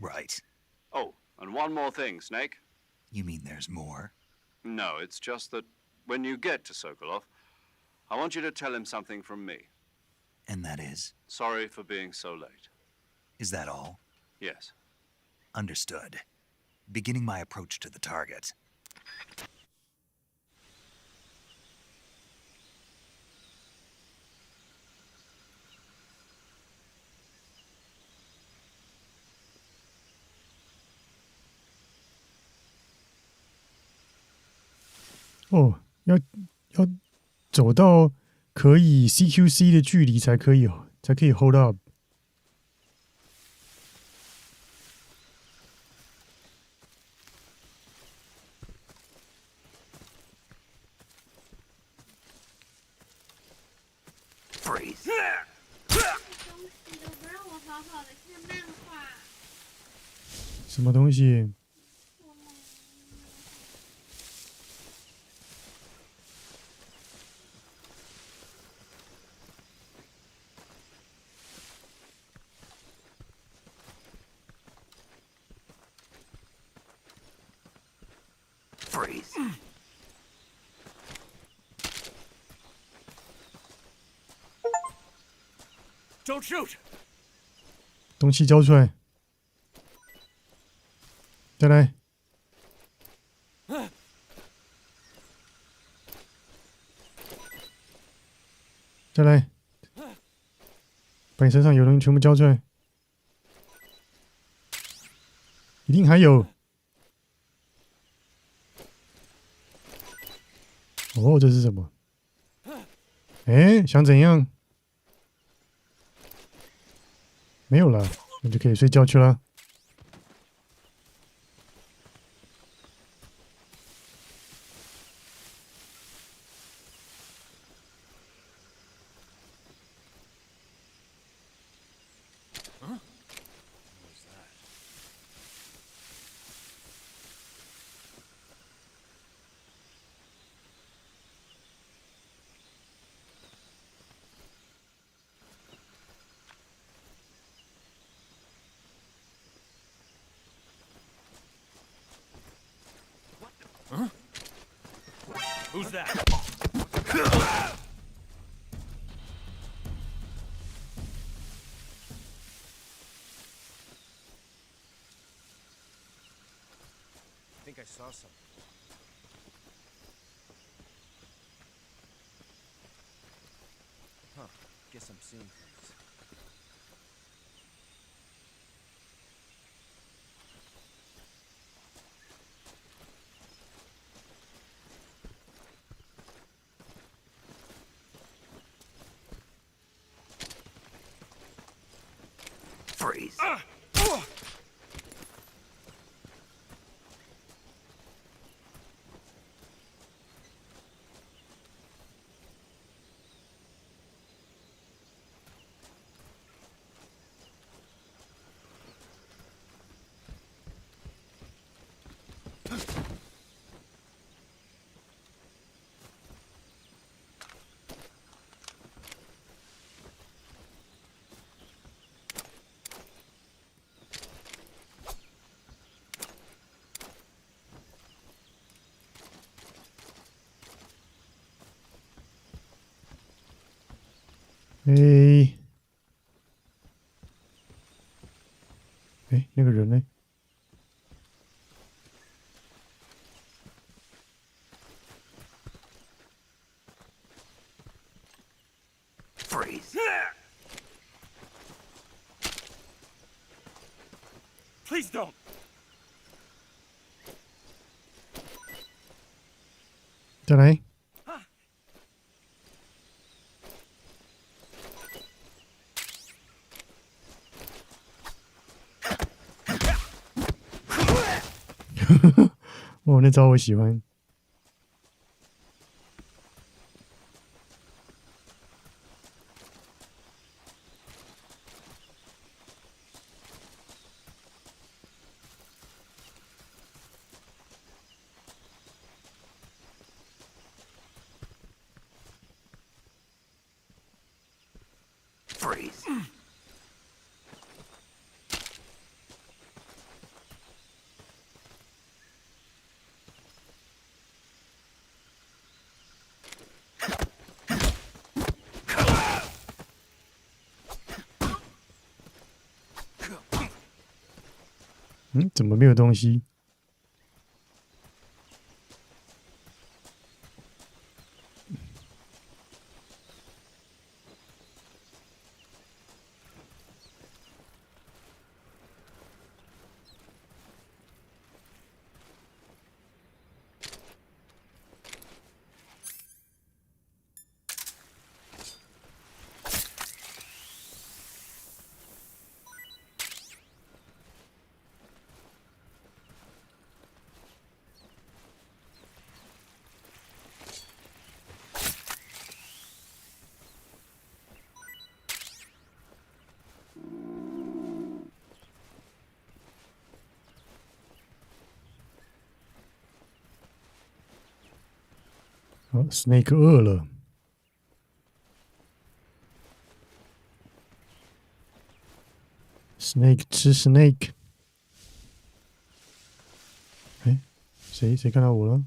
Right. Oh, and one more thing, Snake. You mean there's more? No, it's just that When you get to Sokolov, I want you to tell him something from me. And that is? Sorry for being so late. Is that all? Yes. Understood. Beginning my approach to the target. Oh, 要走到可以 CQC 的距离才可以 hold up。什么东西？Don't shoot! 东西交出来，再来，再来，把你身上有东西全部交出来，一定还有。哦，这是什么？哎，想怎样？没有了，那就可以睡觉去了。Who's that? I think I saw something. Huh. Guess I'm seeing things. Freeze.哎，哎，那个人呢？ Freeze. Please don't. 再来。哦，那招我喜欢。Freeze. 怎么没有东西？Snake 饿了。Snake 吃 Snake。哎，谁看到我了？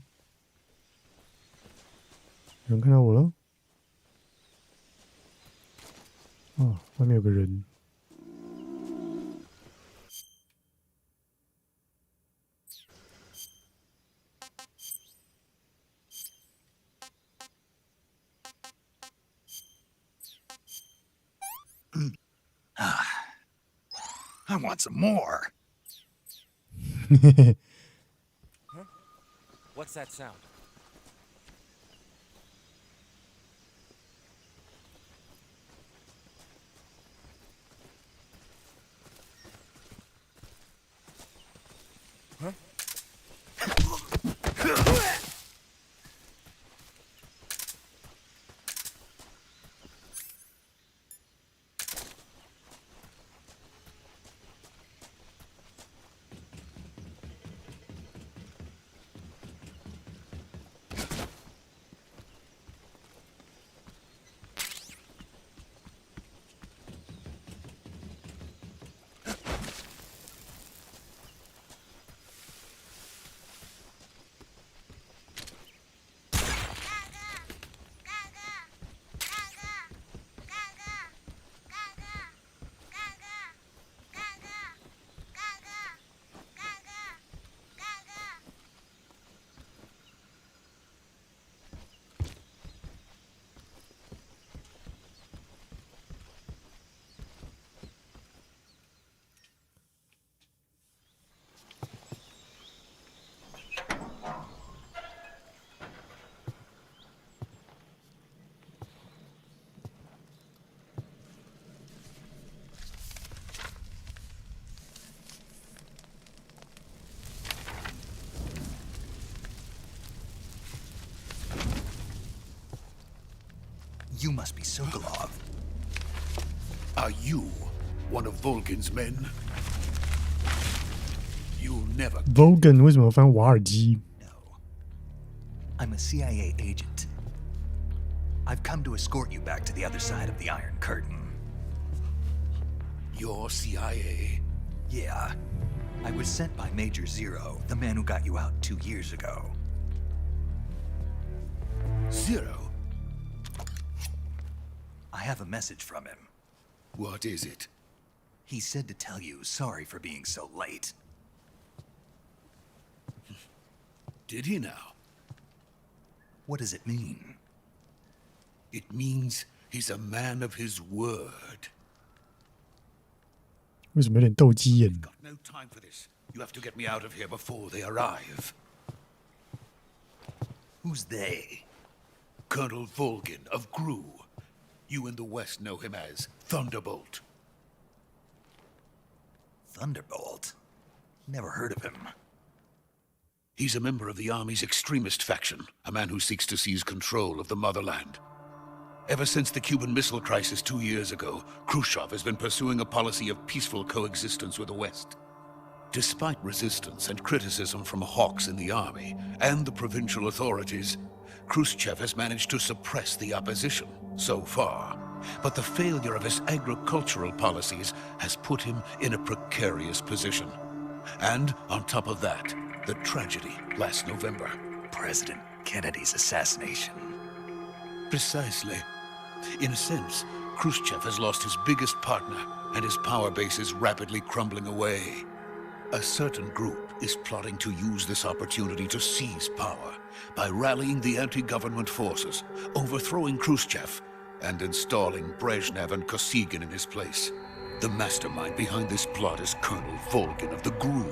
有人看到我了？哦，外面有个人。I want some more. Huh? What's that sound? Huh? You must be Sokolov. Are you one of Volgin's men? You'll never. Volgin 为什么翻瓦尔基 No. I'm a CIA agent. I've come to escort you back to the other side of the Iron Curtain. You're CIA? Yeah. I was sent by Major Zero, the man who got you out 2 years ago. Zero? I have a message from him. What is it? He said to tell you sorry for being so late. Did he now? What does it mean? It means he's a man of his word. 为什么有点斗鸡眼？ Got no time for this. You have to get me out of here before they arrive. Who's they? Colonel Volgin of GRU. You in the West know him as Thunderbolt. Thunderbolt? Never heard of him. He's a member of the Army's extremist faction, a man who seeks to seize control of the motherland. Ever since the Cuban Missile Crisis 2 years ago, Khrushchev has been pursuing a policy of peaceful coexistence with the West. Despite resistance and criticism from hawks in the army and the provincial authorities, Khrushchev has managed to suppress the opposition so far. But the failure of his agricultural policies has put him in a precarious position. And on top of that, the tragedy last November. President Kennedy's assassination. Precisely. In a sense, Khrushchev has lost his biggest partner, and his power base is rapidly crumbling away. A certain group is plotting to use this opportunity to seize power by rallying the anti-government forces, overthrowing Khrushchev, and installing Brezhnev and Kosygin in his place. The mastermind behind this plot is Colonel Volgin of the GRU.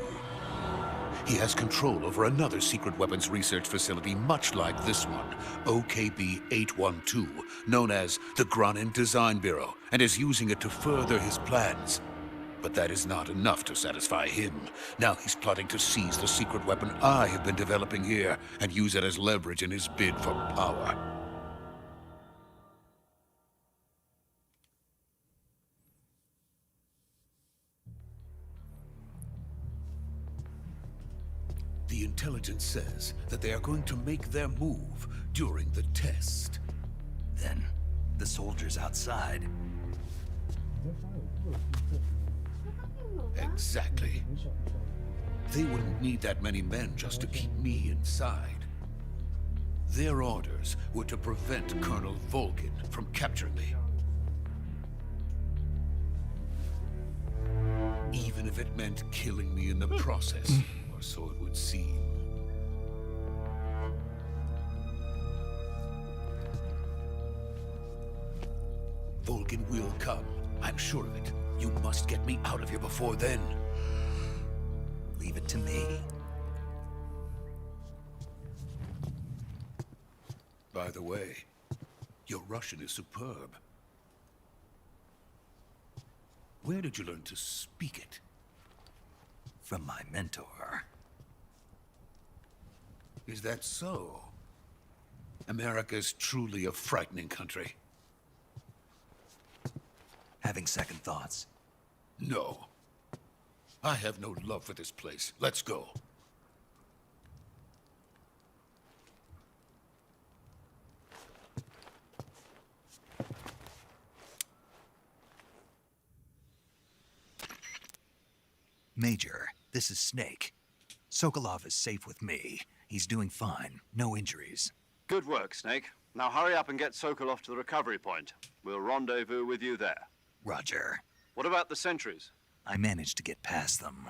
He has control over another secret weapons research facility much like this one, OKB-812, known as the Granin Design Bureau, and is using it to further his plans. But that is not enough to satisfy him. Now he's plotting to seize the secret weapon I have been developing here and use it as leverage in his bid for power. The intelligence says that they are going to make their move during the test. Then, the soldiers outside. Exactly. They wouldn't need that many men just to keep me inside. Their orders were to prevent Colonel Volgin from capturing me. Even if it meant killing me in the process, or so it would seem. Volgin will come. I'm sure of it. You must get me out of here before then. Leave it to me. By the way, your Russian is superb. Where did you learn to speak it? From my mentor. Is that so? America's truly a frightening country. Having second thoughts. No. I have no love for this place. Let's go. Major, this is Snake. Sokolov is safe with me. He's doing fine. No injuries. Good work, Snake. Now hurry up and get Sokolov to the recovery point. We'll rendezvous with you there. Roger. What about the sentries? I managed to get past them.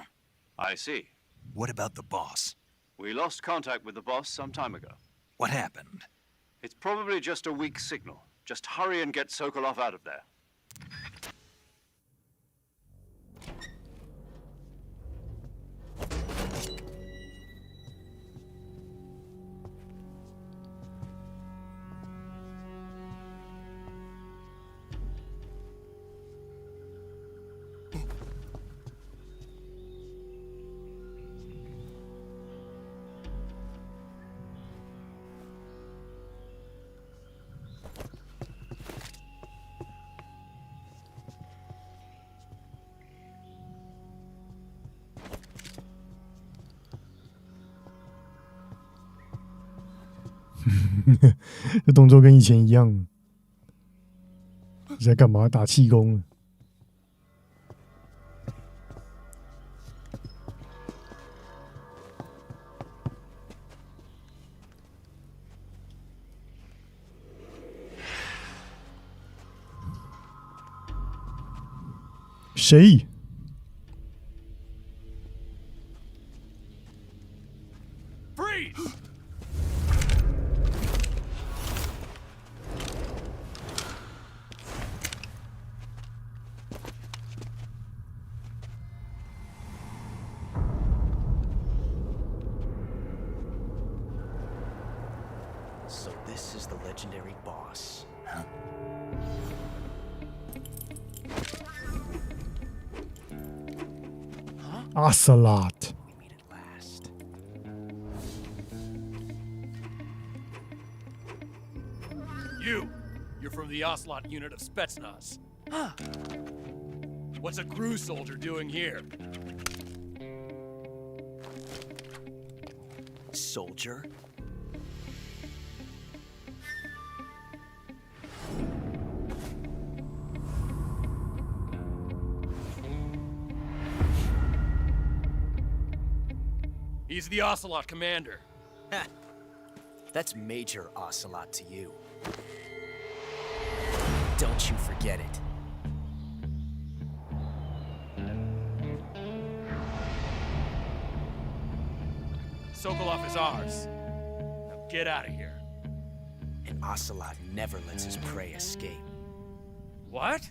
I see. What about the boss? We lost contact with the boss some time ago. What happened? It's probably just a weak signal. Just hurry and get Sokolov out of there.这动作跟以前一样。你在干嘛？打气功？谁？ So this is the legendary boss. Huh? Ocelot. We meet at last. You're from the Ocelot unit of Spetsnaz. What's a GRU soldier doing here? Soldier? He's the Ocelot commander. Ha! That's Major Ocelot to you. Don't you forget it. Sokolov is ours. Now get out of here. An ocelot never lets his prey escape. What?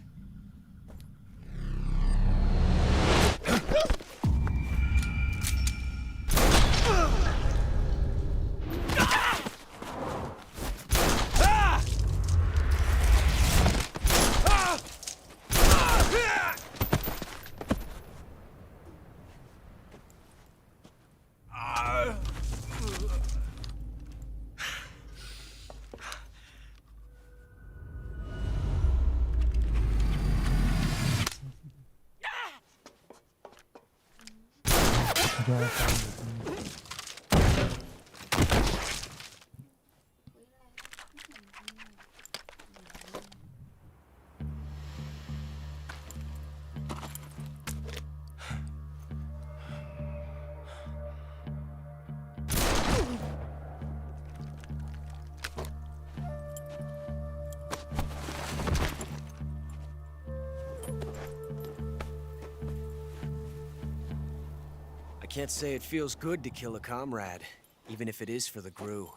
I can't say it feels good to kill a comrade, even if it is for the GRU.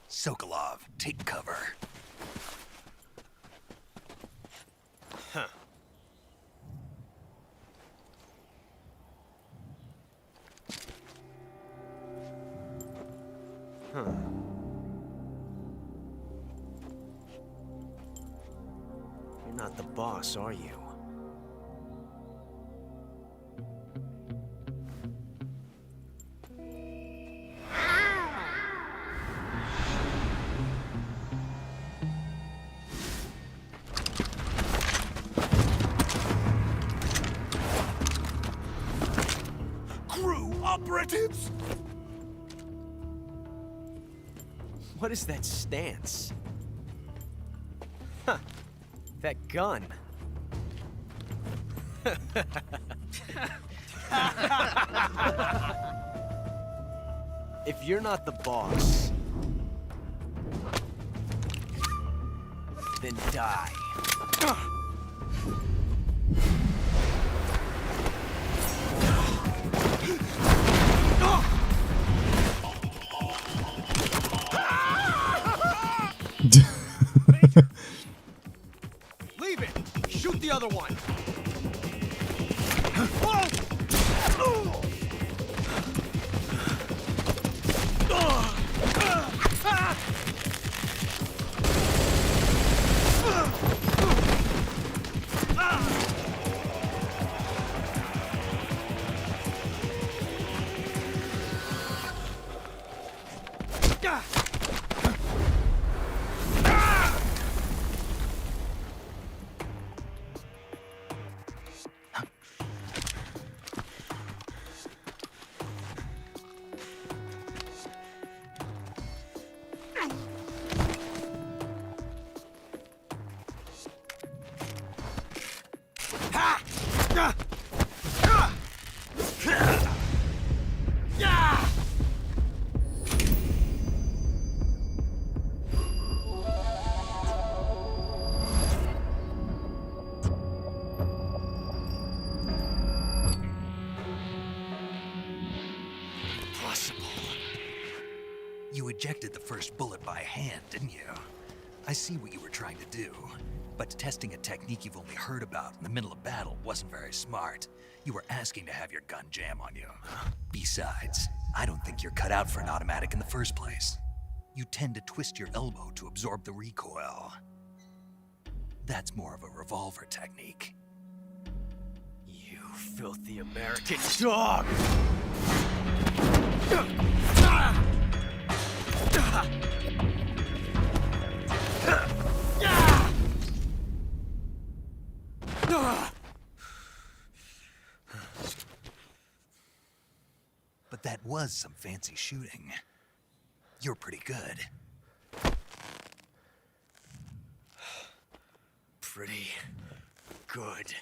Sokolov, take cover. Huh. Huh. You're not the boss, are you? Operatives! What is that stance? Huh. That gun. If you're not the boss, then die. Leave it! Shoot the other one! You ejected the first bullet by hand, didn't you? I see what you were trying to do. But testing a technique you've only heard about in the middle of battle wasn't very smart. You were asking to have your gun jam on you. Besides, I don't think you're cut out for an automatic in the first place. You tend to twist your elbow to absorb the recoil. That's more of a revolver technique. You filthy American dog! But that was some fancy shooting. You're pretty good. Pretty good.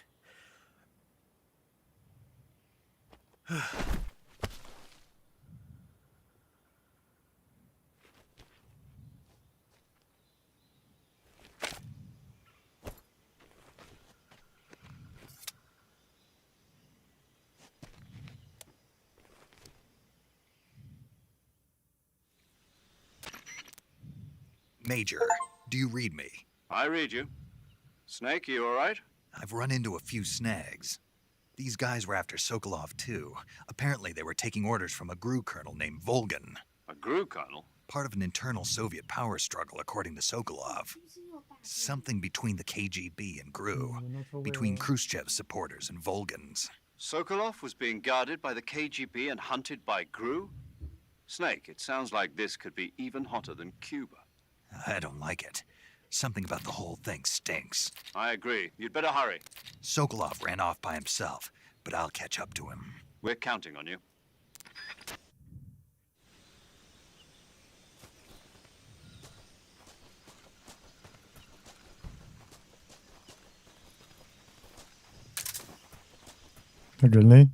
Major, do you read me? I read you. Snake, you all right? I've run into a few snags. These guys were after Sokolov too. Apparently they were taking orders from a GRU colonel named Volgan. A GRU colonel? Part of an internal Soviet power struggle, according to Sokolov. Something between the KGB and GRU. Between Khrushchev's supporters and Volgan's. Sokolov was being guarded by the KGB and hunted by GRU? Snake, it sounds like this could be even hotter than Cuba. I don't like it. Something about the whole thing stinks. I agree. You'd better hurry. Sokolov ran off by himself, but I'll catch up to him. We're counting on you.那人嘞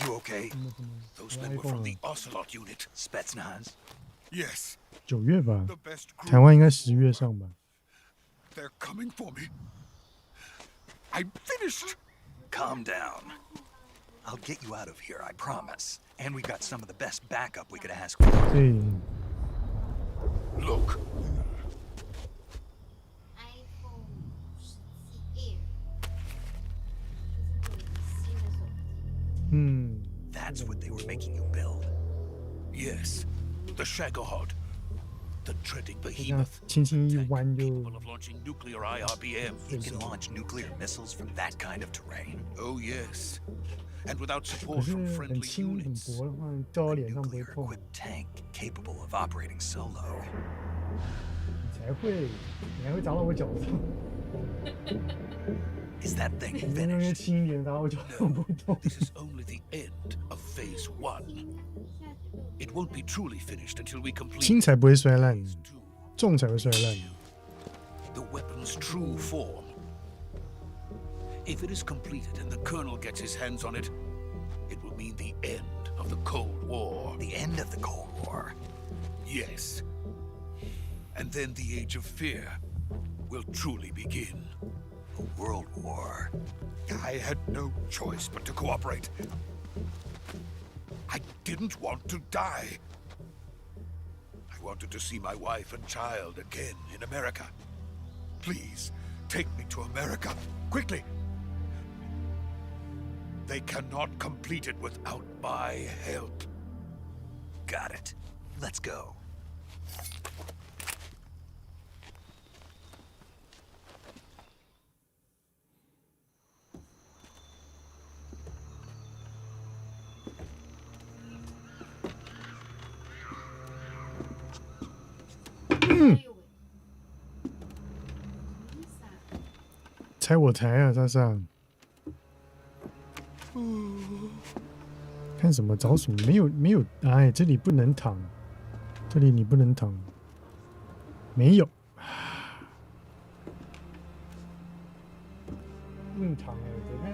？You okay? Those men were from the Ocelot unit. Spetsnaz? Yes. 9月吧 The best group. 台湾应该10月上吧。 They're coming for me. I'm finished. Calm down. I'll get you out of here, I promise. And we got some of the best backup we could ask for. 对， Look. iPhone 17 Air，这是我新的手机。嗯， That's what they were making you build. Yes. The Shagohod. The dreaded 这样 behemoth. 轻轻一弯就 Capable of launching nuclear IRBM. It can launch nuclear missiles from that kind of terrain. Oh, yes. And without 可 support 是 from 很 friendly 轻很 units. 薄的话，掉到脸上不会 Nuclear 痛， equipped tank capable of operating solo. 你才会，你还会砸到我脚上。 Is that thing 你在那边 finished? 轻一点砸到我脚上不会痛。 This is only the end of Phase 1. It won't be truly finished until we complete 轻才不会摔烂， Phase 2. 重才会摔烂。 The weapon's true form. If it is completed and the Colonel gets his hands on it, it will mean the end of the Cold War. The end of the Cold War. Yes. And then the Age of Fear will truly begin. A world war. I had no choice but to cooperate. I didn't want to die. I wanted to see my wife and child again in America. Please, take me to America, quickly. They cannot complete it without my help. Got it. Let's go. Hmm. 猜我猜啊，莎莎。看什么找什么？没有，哎，这里不能躺，这里你不能躺，没有，不能躺哎，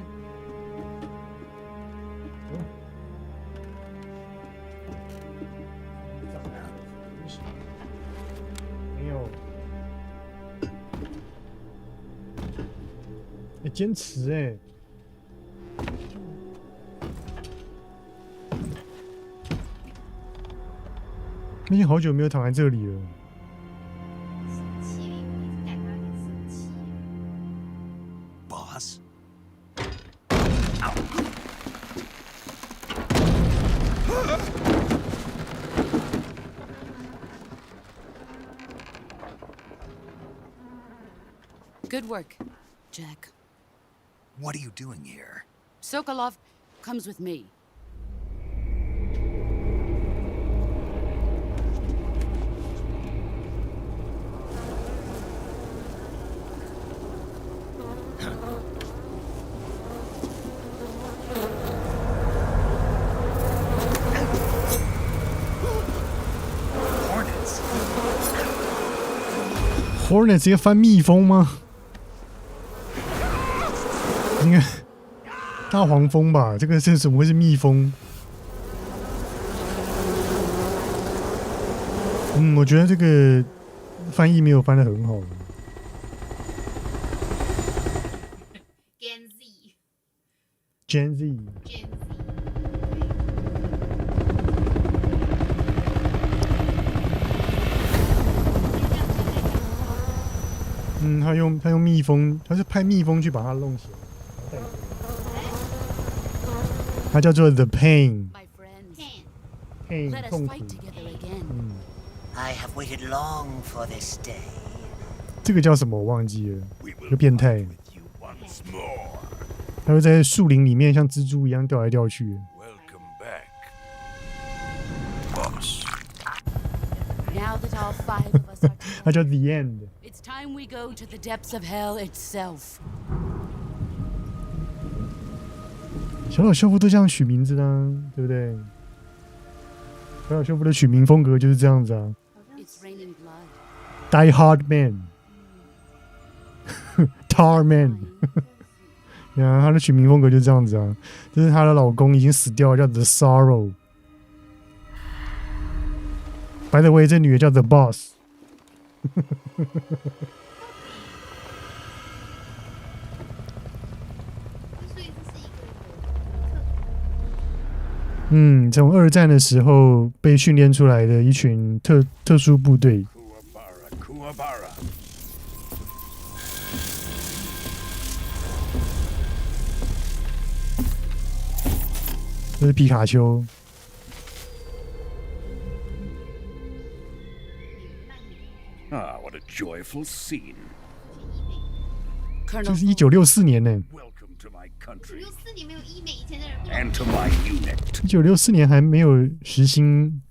走开。没有，哎，坚持哎。已经好久没有躺在这里了。生气，我一直感到很生气。 Boss? Good work, Jack. What are you doing here? Sokolov comes with me. Hornet 直接翻蜜蜂吗？应该大黄蜂吧？这个是怎么会是蜜蜂？我觉得这个翻译没有翻得很好。Gen Z。他用蜜蜂，他是派蜜蜂去把它弄起来。它叫做 The Pain， 痛苦。I have waited long for this day. 这个叫什么？我忘记了，一个变态。他会在树林里面像蜘蛛一样掉来掉去。Welcome back, boss. Now that all 5 of us are 它叫 The End。 It's time we go to the depths of hell itself. 小岛秀夫都这样取名字的、啊，对不对？小岛秀夫的取名风格就是这样子啊。Die Hard Man， Tar Man， 呀，他的取名风格就是这样子啊。这是她的老公已经死掉了，叫 The Sorrow。By the way， 这女的叫 The Boss。从2战的时候被训练出来的一群特殊部队。这是皮卡丘。Ah, what a joyful scene. 这是1964年呢。Welcome to my country. 64年没有医美，以前的人不 And to my unit. 1964年还没有实行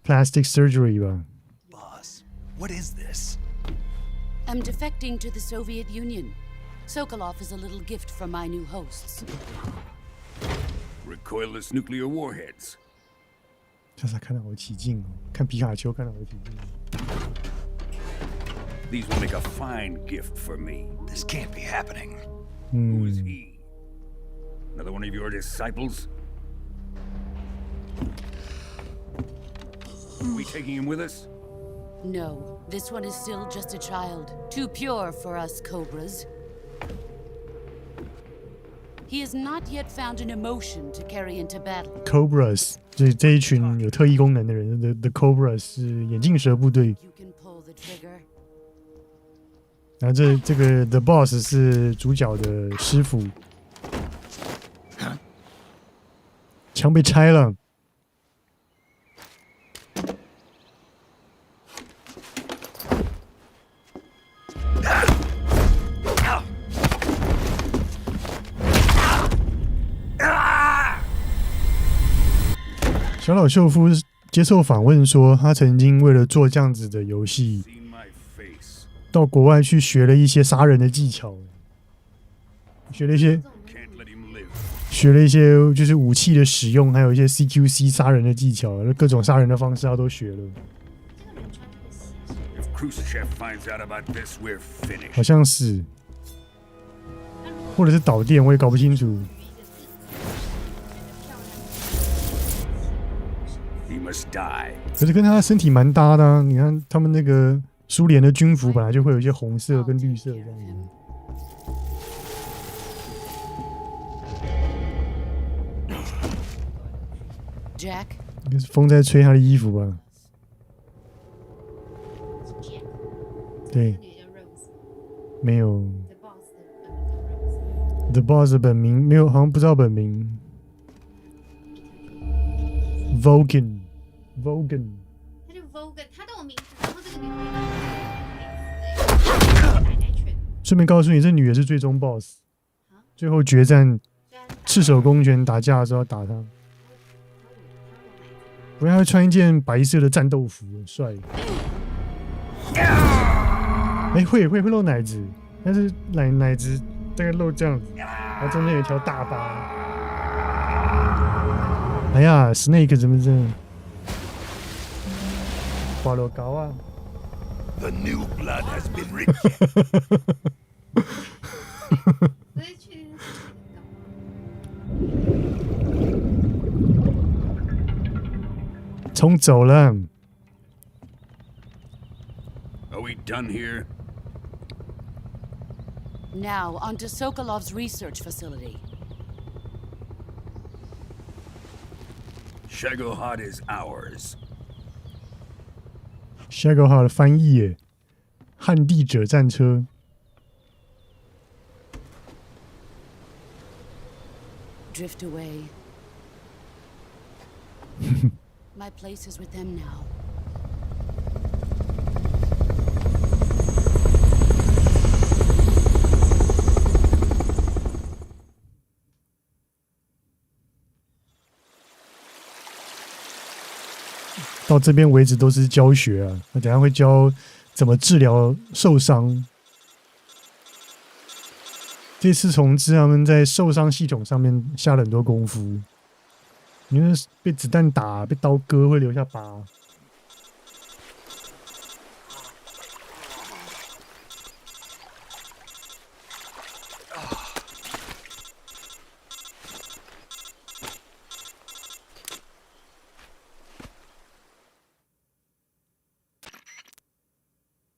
plastic surgery 吧 Boss, what is this? I'm defecting to the Soviet Union. Sokolov is a little gift from my new hosts. Recoilless nuclear warheads. 这是看得好起劲哦，看皮卡丘看得好起劲。These will make a fine gift for me. This can't be happening. Who is he? Another one of your disciples? Are we taking him with us? No, this one is still just a child. Too pure for us Cobras. He has not yet found an emotion to carry into battle. Cobras 这一群有特异功能的人 ，The Cobras 是眼镜蛇部队。然后这个 The Boss 是主角的师傅。墙被拆了。小岛秀夫接受访问说，他曾经为了做这样子的游戏，到国外去学了一些杀人的技巧，学了一些就是武器的使用，还有一些 CQC 杀人的技巧，各种杀人的方式他都学了。好像是，或者是导电，我也搞不清楚。可是跟他的身体蛮搭的啊！你看他们那个苏联的军服本来就会有一些红色跟绿色这样子。Jack， 应该是风在吹他的衣服吧？对，没有。The Boss 的本名没有，好像不知道本名。Vogan。他就 Vogan， 他都有名字，然后这个女的顺便告诉你，这女的是最终 BOSS， 最后决战赤手空拳打架的时候要打她。不然她会穿一件白色的战斗服，很帅。会露奶子，但是奶子大概露这样子，然后中间有一条大疤。哎呀 ，Snake 怎么这样？滑落高啊！ The new blood has been written. 不是确定是冲走了。Are we done here? Now, on to Sokolov's research facility. Shagohod is ours. Shagohod 的翻译耶，旱地者战车。Drift away. My place is with them now. 到这边为止都是教学啊，那等一下会教怎么治疗受伤。这次重置他们在受伤系统上面下了很多功夫，因为被子弹打、被刀割会留下疤。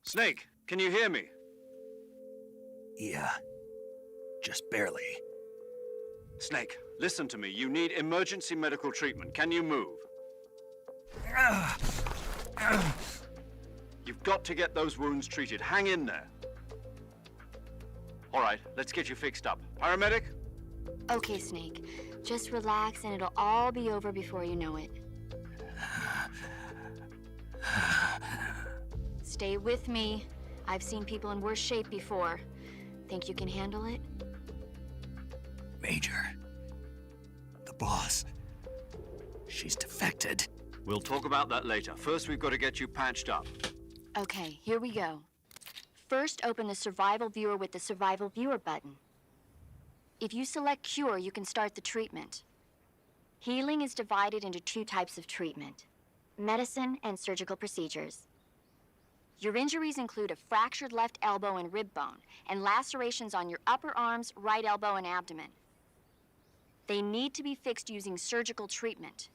Snake, can you hear me? Yeah. Just barely. Snake, listen to me. You need emergency medical treatment. Can you move? You've got to get those wounds treated. Hang in there. All right, let's get you fixed up. Paramedic? Okay, Snake. Just relax and it'll all be over before you know it. Stay with me. I've seen people in worse shape before. Think you can handle it? Major. The boss. She's defected. We'll talk about that later. First, we've got to get you patched up. Okay, here we go. First, open the Survival Viewer with the Survival Viewer button. If you select Cure, you can start the treatment. Healing is divided into two types of treatment: medicine and surgical procedures. Your injuries include a fractured left elbow and rib bone, and lacerations on your upper arms, right elbow, and abdomen. They need to be fixed using surgical treatment.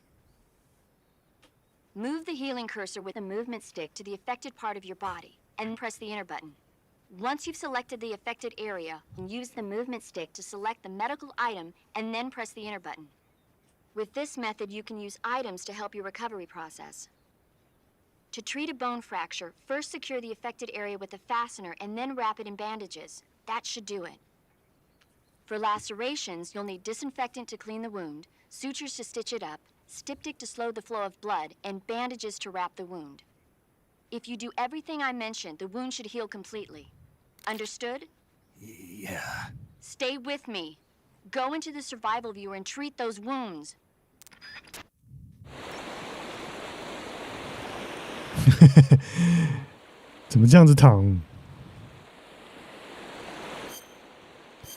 Move the healing cursor with a movement stick to the affected part of your body, and press the enter button. Once you've selected the affected area, use the movement stick to select the medical item, and then press the enter button. With this method, you can use items to help your recovery process. To treat a bone fracture, first secure the affected area with a fastener and then wrap it in bandages. That should do it. For lacerations, you'll need disinfectant to clean the wound, sutures to stitch it up, styptic to slow the flow of blood, and bandages to wrap the wound. If you do everything I mentioned, the wound should heal completely. Understood? Yeah. Stay with me. Go into the survival viewer and treat those wounds. 怎么这样子躺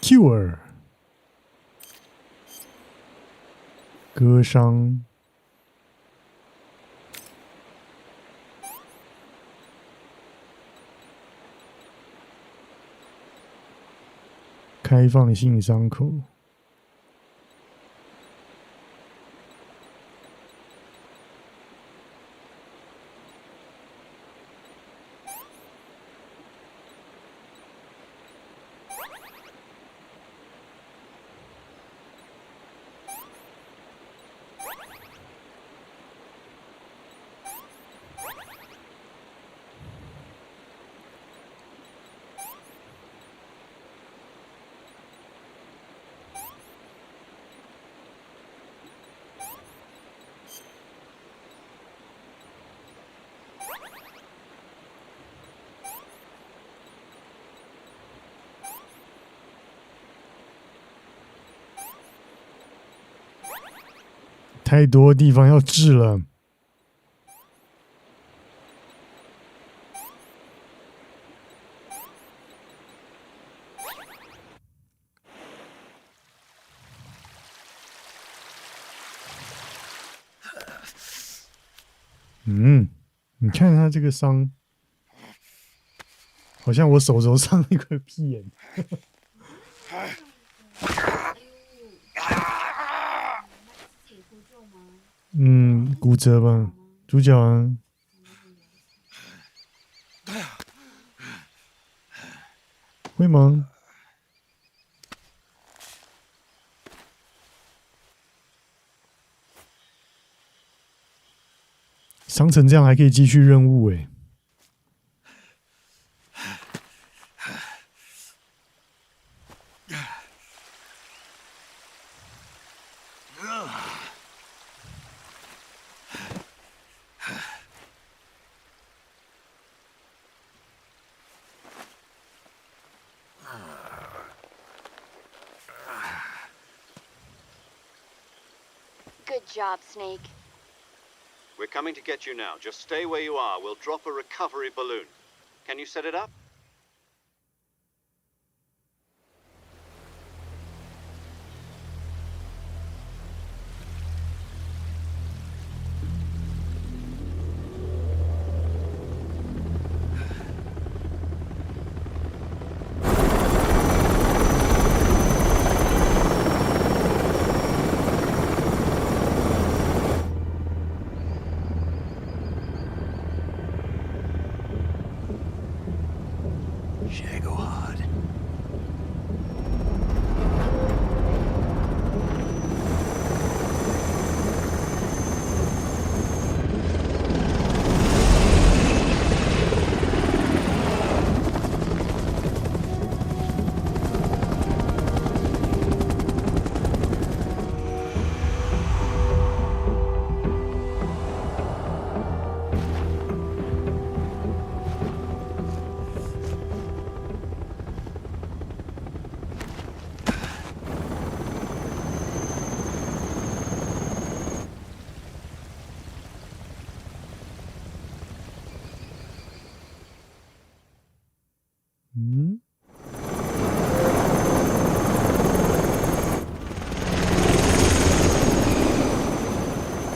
？Cure 割伤，开放性伤口。太多地方要治了。你看他这个伤，好像我手肘上一块屁眼。骨折吧，主角啊。会吗？伤成这样还可以继续任务哎。Good job, Snake. We're coming to get you now. Just stay where you are. We'll drop a recovery balloon. Can you set it up? Shagohod.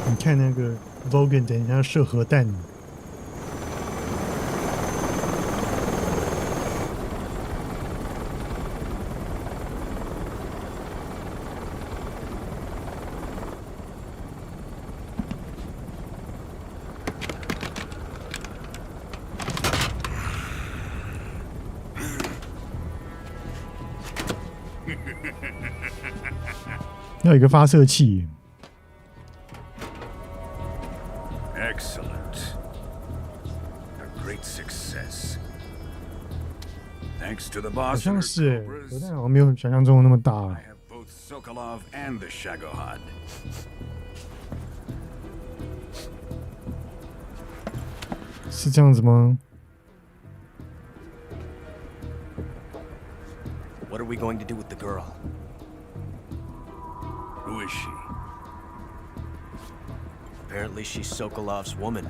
你看那个 Vogan 等一下射核弹。要有一个发射器。Excellent. A great success. Thanks to the 好 boss 像 and 是 her 核 cobras, 弹好像没有想象中的那么大。 I have both Sokolov and the Shagohod. 是这样子吗？ What are we going to do with the girl? Who is she? Apparently she's Sokolov's woman.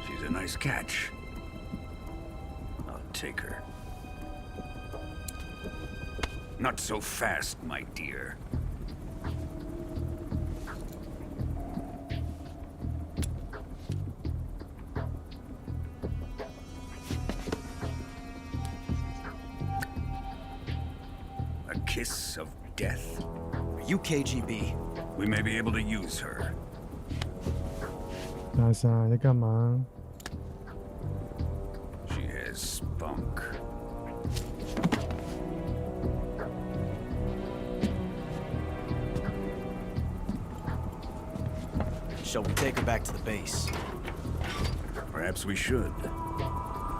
She's a nice catch. I'll take her. Not so fast, my dear. A kiss of death. Are you KGB? We may be able to use her. 大傻在干嘛？ She has spunk. Shall we take her back to the base? Perhaps we should.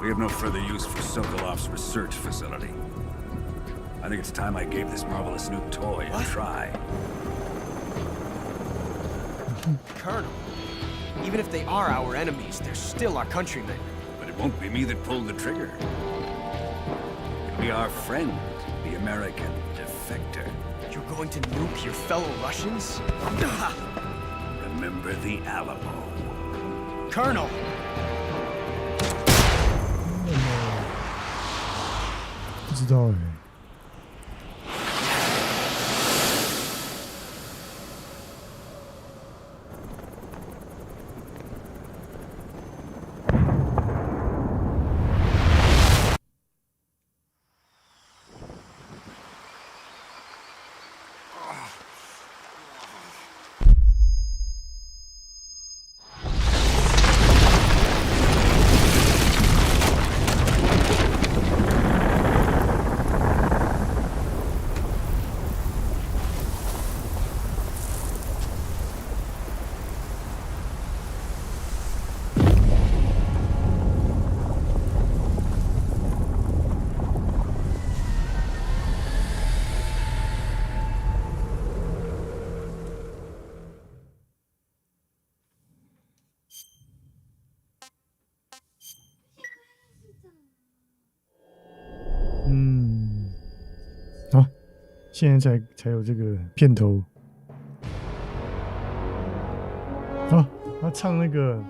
We have no further use for Sokolov's research facility. I think it's time I gave this marvelous new toy a try. Colonel, even if they are our enemies, they're still our countrymen. But it won't be me that pulled the trigger. It'll be our friend, the American defector. You're going to nuke your fellow Russians? Remember the Alamo. Colonel! 不知道哎。好，现在才有这个片头。哦，他唱那个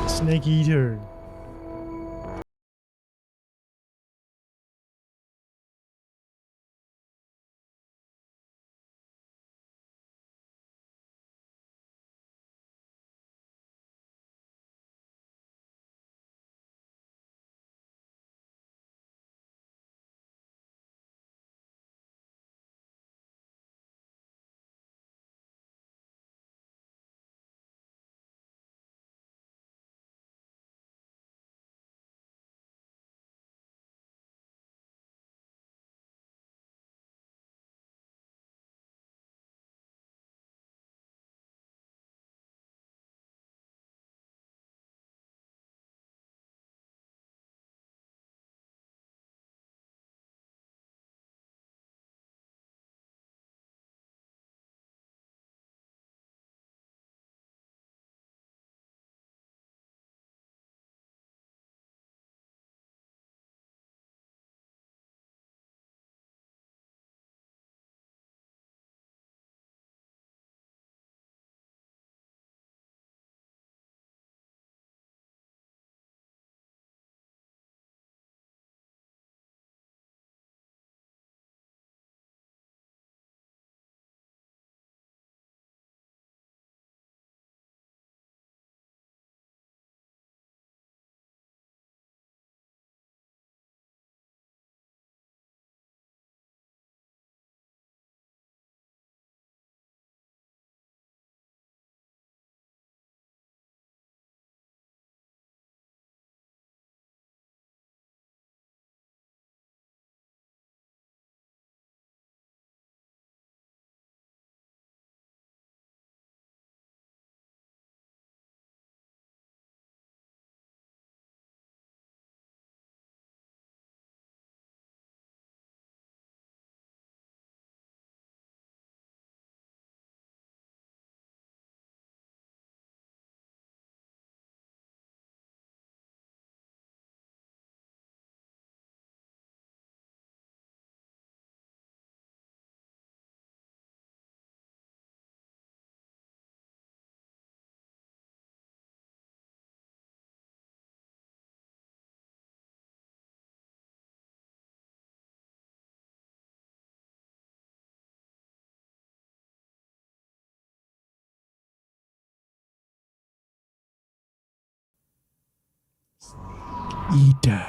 Snake Eater。Eater.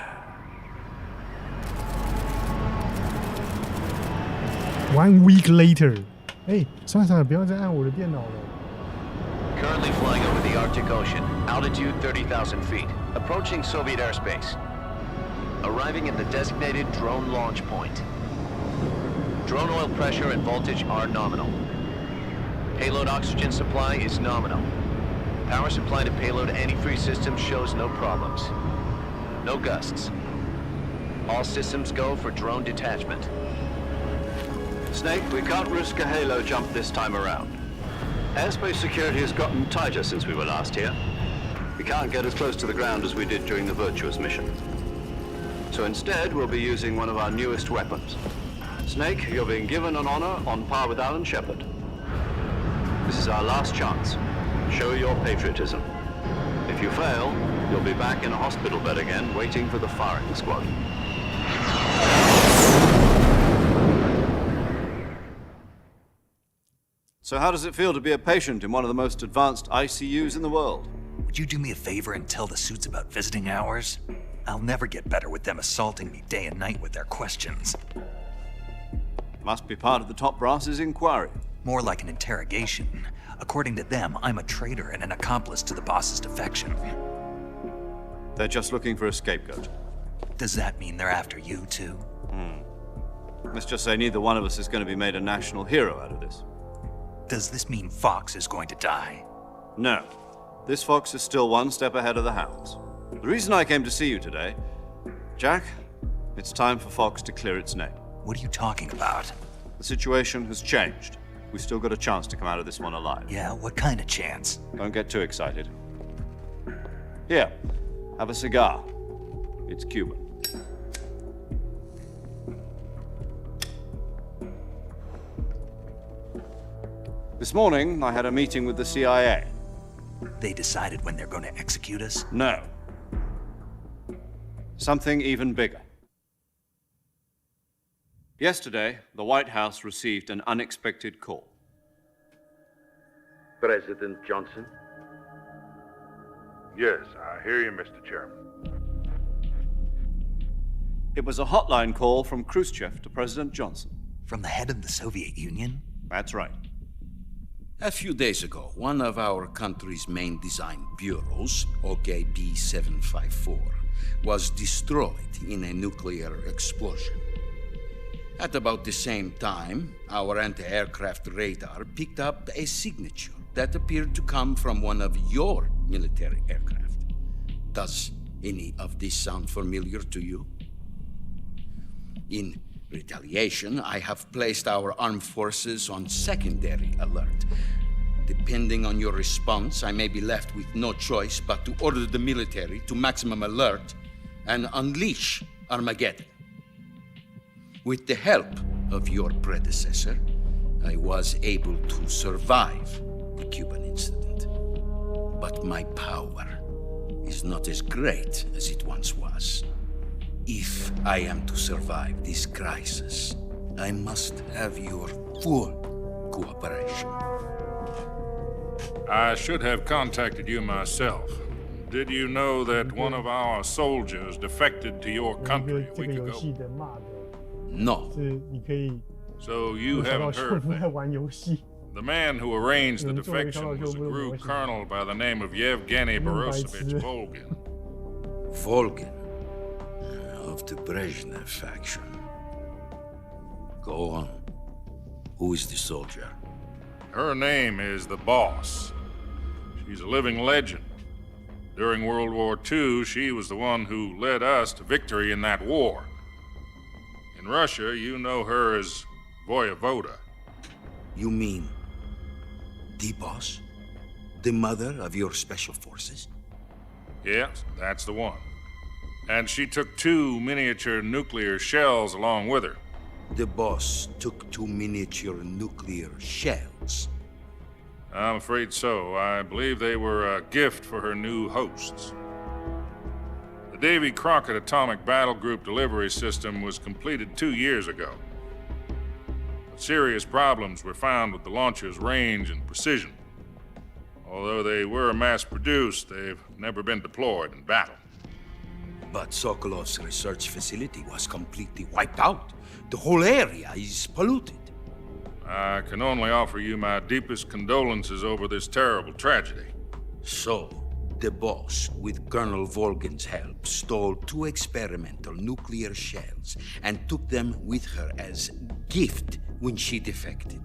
One week later. 哎，算了，不要再按我的电脑了。Currently flying over the Arctic Ocean, altitude 30,000 feet, approaching Soviet airspace. Arriving at the designated drone launch point. Drone oil pressure and voltage are nominal. Payload oxygen supply is nominal. Power supply to payload antifreeze system shows no problems. No gusts. All systems go for drone detachment. Snake, we can't risk a halo jump this time around. Airspace security has gotten tighter since we were last here. We can't get as close to the ground as we did during the Virtuous mission. So instead, we'll be using one of our newest weapons. Snake, you're being given an honor on par with Alan Shepard. This is our last chance. Show your patriotism. If you fail, you'll be back in a hospital bed again, waiting for the firing squad. So how does it feel to be a patient in one of the most advanced ICUs in the world? Would you do me a favor and tell the suits about visiting hours? I'll never get better with them assaulting me day and night with their questions. Must be part of the top brass's inquiry. More like an interrogation. According to them, I'm a traitor and an accomplice to the boss's defection. They're just looking for a scapegoat. Does that mean they're after you, too? Let's just say neither one of us is going to be made a national hero out of this. Does this mean Fox is going to die? No. This fox is still one step ahead of the hounds. The reason I came to see you today, Jack, it's time for Fox to clear its name. What are you talking about? The situation has changed. We've still got a chance to come out of this one alive. Yeah, what kind of chance? Don't get too excited. Here, have a cigar. It's Cuban. This morning, I had a meeting with the CIA. They decided when they're going to execute us? No. Something even bigger. Yesterday, the White House received an unexpected call. President Johnson? Yes, I hear you, Mr. Chairman. It was a hotline call from Khrushchev to President Johnson. From the head of the Soviet Union? That's right. A few days ago, one of our country's main design bureaus, OKB 754, was destroyed in a nuclear explosion. At about the same time, our anti-aircraft radar picked up a signature that appeared to come from one of your military aircraft. Does any of this sound familiar to you? In retaliation, I have placed our armed forces on secondary alert. Depending on your response, I may be left with no choice but to order the military to maximum alert and unleash Armageddon. With the help of your predecessor, I was able to survive the Cuban incident. But my power is not as great as it once was. If I am to survive this crisis, I must have your full cooperation. I should have contacted you myself. Did you know that one of our soldiers defected to your country a week ago? No. So you haven't heard that. The man who arranged the defection was a GRU colonel by the name of Yevgeny Borisovich Volgin. Volgin? Of the Brezhnev faction. Go on. Who is the soldier? Her name is the Boss. She's a living legend. During World War II, she was the one who led us to victory in that war. In Russia, you know her as Voyevoda. You mean the Boss? The mother of your special forces? Yes, that's the one. And she took 2 miniature nuclear shells along with her. The Boss took 2 miniature nuclear shells? I'm afraid so. I believe they were a gift for her new hosts. The Davy Crockett Atomic Battle Group delivery system was completed 2 years ago. But serious problems were found with the launcher's range and precision. Although they were mass-produced, they've never been deployed in battle. But Sokolov's research facility was completely wiped out. The whole area is polluted. I can only offer you my deepest condolences over this terrible tragedy. So, the Boss, with Colonel Volgin's help, stole 2 experimental nuclear shells and took them with her as gift when she defected.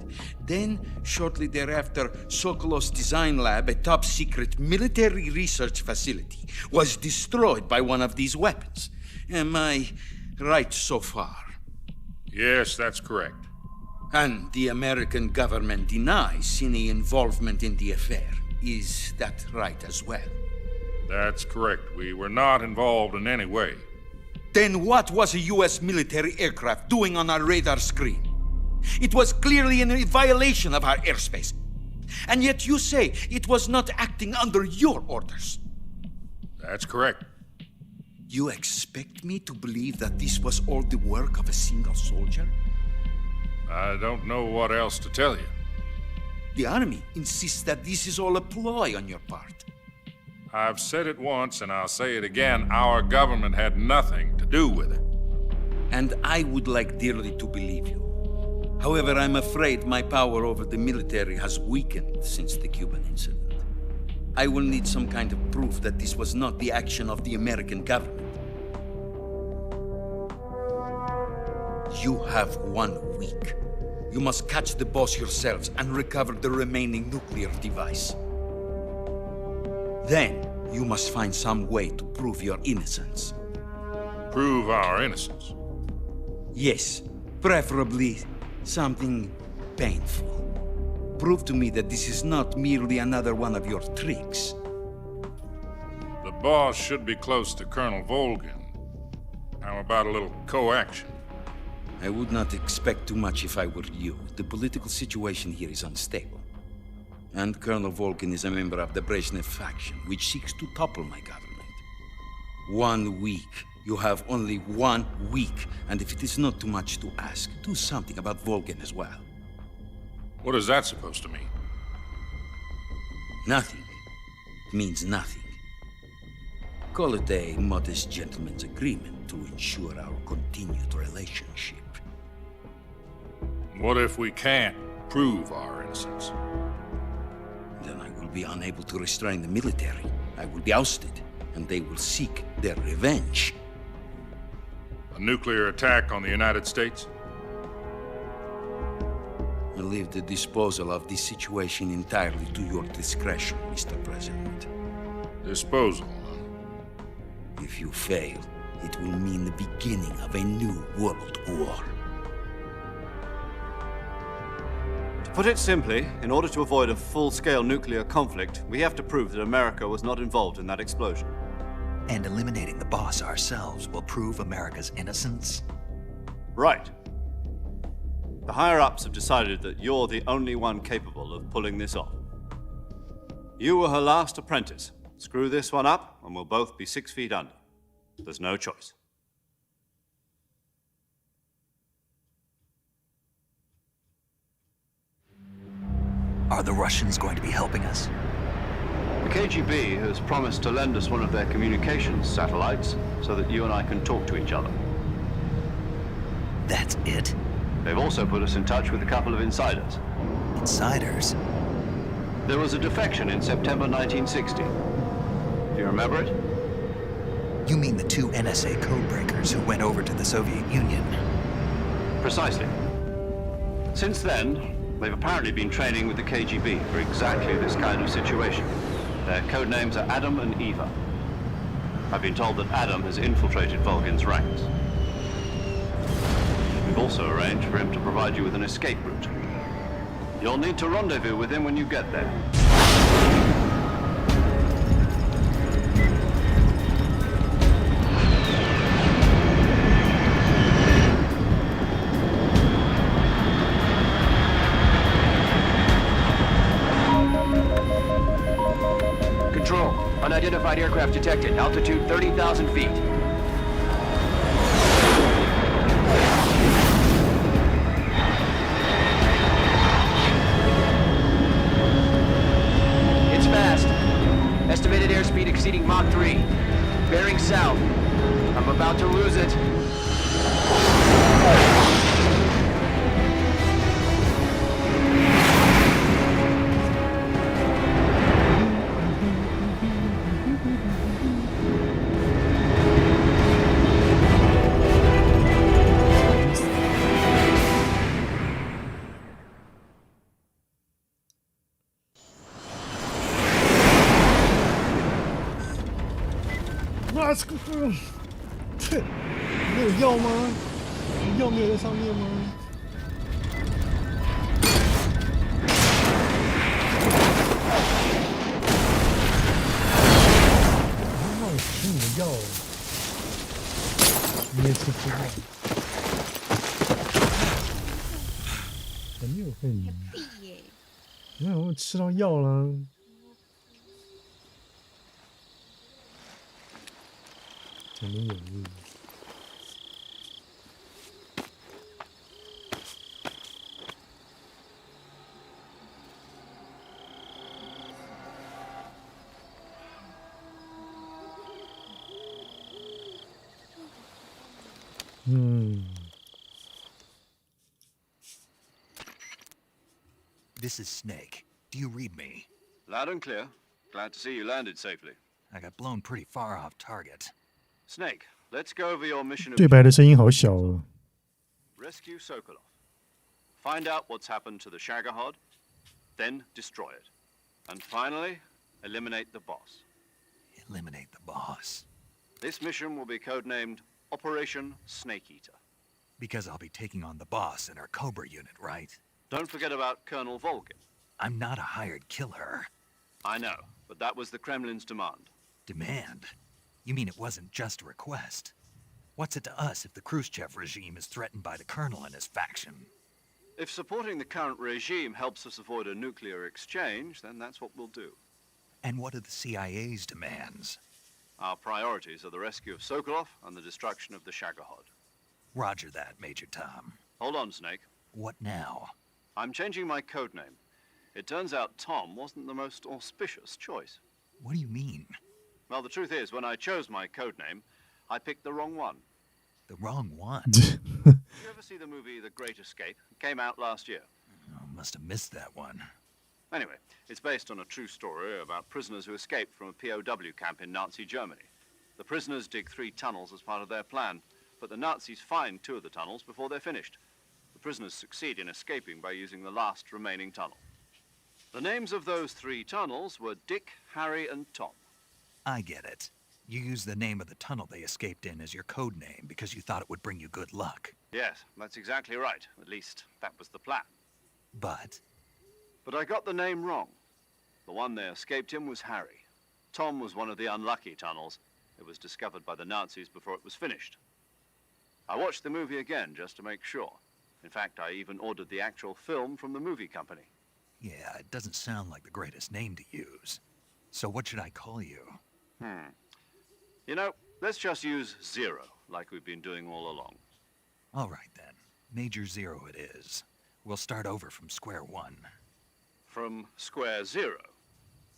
Then, shortly thereafter, Sokolov's design lab, a top-secret military research facility, was destroyed by one of these weapons. Am I right so far? Yes, that's correct. And the American government denies any involvement in the affair. Is that right as well? That's correct. We were not involved in any way. Then what was a U.S. military aircraft doing on our radar screen? It was clearly in violation of our airspace. And yet you say it was not acting under your orders. That's correct. You expect me to believe that this was all the work of a single soldier? I don't know what else to tell you. The army insists that this is all a ploy on your part. I've said it once and I'll say it again. Our government had nothing to do with it. And I would like dearly to believe you. However, I'm afraid my power over the military has weakened since the Cuban incident. I will need some kind of proof that this was not the action of the American government. You have 1 week. You must catch the boss yourselves and recover the remaining nuclear device. Then, you must find some way to prove your innocence. Prove our innocence? Yes, preferably something painful. Prove to me that this is not merely another one of your tricks. The boss should be close to Colonel Volgin. How about a little co-action? I would not expect too much if I were you. The political situation here is unstable. And Colonel Volgin is a member of the Brezhnev faction, which seeks to topple my government. 1 week. You have only 1 week. And if it is not too much to ask, do something about Volgin as well. What is that supposed to mean? Nothing. It means nothing. Call it a modest gentleman's agreement to ensure our continued relationship. What if we can't prove our innocence? Then I will be unable to restrain the military. I will be ousted, and they will seek their revenge. A nuclear attack on the United States? I leave the disposal of this situation entirely to your discretion, Mr. President. Disposal? If you fail, it will mean the beginning of a new world war. To put it simply, in order to avoid a full-scale nuclear conflict, we have to prove that America was not involved in that explosion. And eliminating the boss ourselves will prove America's innocence? Right. The higher-ups have decided that you're the only one capable of pulling this off. You were her last apprentice. Screw this one up, and we'll both be 6 feet under. There's no choice. Are the Russians going to be helping us? The KGB has promised to lend us one of their communications satellites so that you and I can talk to each other. That's it? They've also put us in touch with a couple of insiders. Insiders? There was a defection in September 1960. Do you remember it? You mean the 2 NSA codebreakers who went over to the Soviet Union? Precisely. Since then, they've apparently been training with the KGB for exactly this kind of situation. Their code names are Adam and Eva. I've been told that Adam has infiltrated Volgin's ranks. We've also arranged for him to provide you with an escape route. You'll need to rendezvous with him when you get there. Control, unidentified aircraft detected. Altitude 30,000 feet. It's fast. Estimated airspeed exceeding Mach 3. Bearing south. I'm about to lose it.没有药吗？药没有在上面吗？让我吃你的药，你也吃药。没有会你，那我吃到药了。怎么有路？ This is Snake. Do you read me? Loud and clear. Glad to see you landed safely. I got blown pretty far off target. Snake, let's go over your mission 对白的声音好小哦。 Rescue Sokolov. Find out what's happened to the Shagohod, then destroy it. And finally, eliminate the boss. Eliminate the boss. This mission will be codenamed Operation Snake Eater. Because I'll be taking on the boss in our Cobra unit, right? Don't forget about Colonel Volgin. I'm not a hired killer. I know, but that was the Kremlin's demand. Demand? You mean it wasn't just a request? What's it to us if the Khrushchev regime is threatened by the Colonel and his faction? If supporting the current regime helps us avoid a nuclear exchange, then that's what we'll do. And what are the CIA's demands? Our priorities are the rescue of Sokolov and the destruction of the Shagohod. Roger that, Major Tom. Hold on, Snake. What now? I'm changing my codename. It turns out Tom wasn't the most auspicious choice. What do you mean? Well, the truth is, when I chose my codename, I picked the wrong one. The wrong one? Did you ever see the movie The Great Escape? It came out last year. Oh, must have missed that one. Anyway, it's based on a true story about prisoners who escaped from a POW camp in Nazi Germany. The prisoners dig 3 tunnels as part of their plan, but the Nazis find 2 of the tunnels before they're finished. The prisoners succeed in escaping by using the last remaining tunnel. The names of those 3 tunnels were Dick, Harry, and Tom. I get it. You used the name of the tunnel they escaped in as your code name because you thought it would bring you good luck. Yes, that's exactly right. At least, that was the plan. But I got the name wrong. The one they escaped in was Harry. Tom was one of the unlucky tunnels. It was discovered by the Nazis before it was finished. I watched the movie again just to make sure. In fact, I even ordered the actual film from the movie company. yeah, it doesn't sound like the greatest name to use. So what should I call you? You know, let's just use Zero, like we've been doing all along. All right, then. Major Zero it is. We'll start over from square one. From square 0.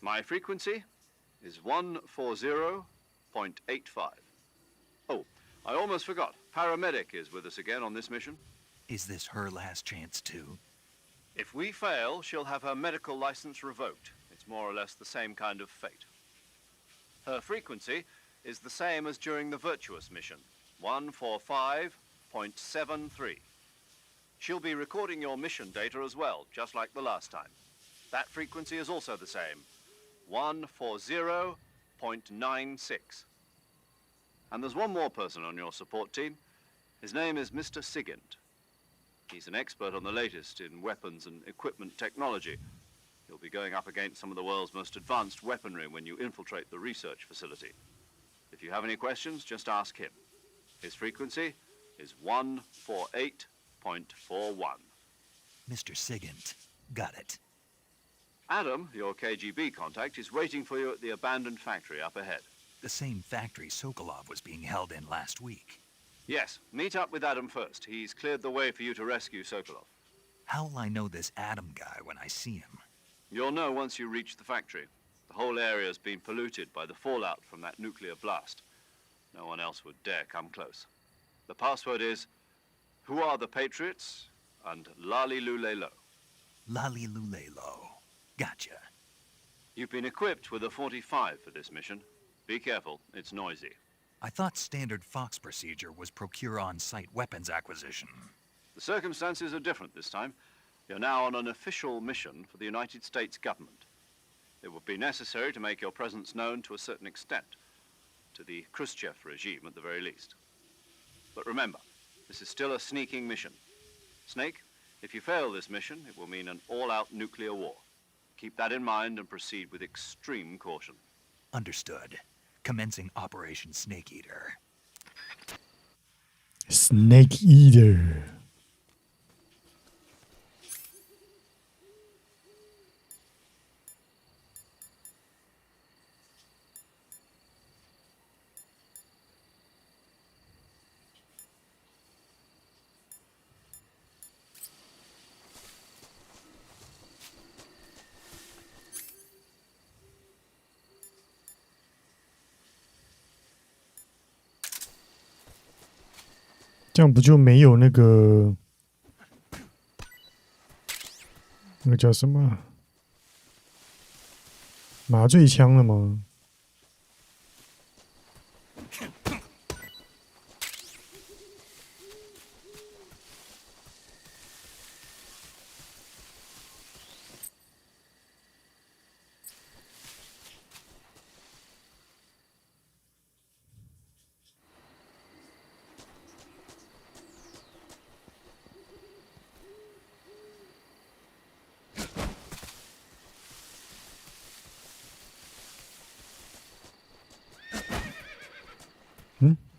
My frequency is 140.85. Oh, I almost forgot. Paramedic is with us again on this mission. Is this her last chance, too? If we fail, she'll have her medical license revoked. It's more or less the same kind of fate. Her frequency is the same as during the Virtuous mission, 145.73. She'll be recording your mission data as well, just like the last time. That frequency is also the same, 140.96. And there's one more person on your support team. His name is Mr. Sigint. He's an expert on the latest in weapons and equipment technology. You'll be going up against some of the world's most advanced weaponry when you infiltrate the research facility. If you have any questions, just ask him. His frequency is 148.41. Mr. Sigint. Got it. Adam, your KGB contact, is waiting for you at the abandoned factory up ahead. The same factory Sokolov was being held in last week. Yes, meet up with Adam first. He's cleared the way for you to rescue Sokolov. How will I know this Adam guy when I see him? You'll know once you reach the factory. The whole area's been polluted by the fallout from that nuclear blast. No one else would dare come close. The password is, "Who are the Patriots?" and Lali Lule Lo. Lali Lule Lo. Gotcha. You've been equipped with a 45 for this mission. Be careful, it's noisy. I thought standard Fox procedure was procure on-site weapons acquisition. The circumstances are different this time. You're now on an official mission for the United States government. It would be necessary to make your presence known to a certain extent, to the Khrushchev regime at the very least. But remember, this is still a sneaking mission. Snake, if you fail this mission, it will mean an all-out nuclear war. Keep that in mind and proceed with extreme caution. Understood. Commencing Operation Snake Eater. Snake Eater. 这样不就没有那个叫什么麻醉枪了吗？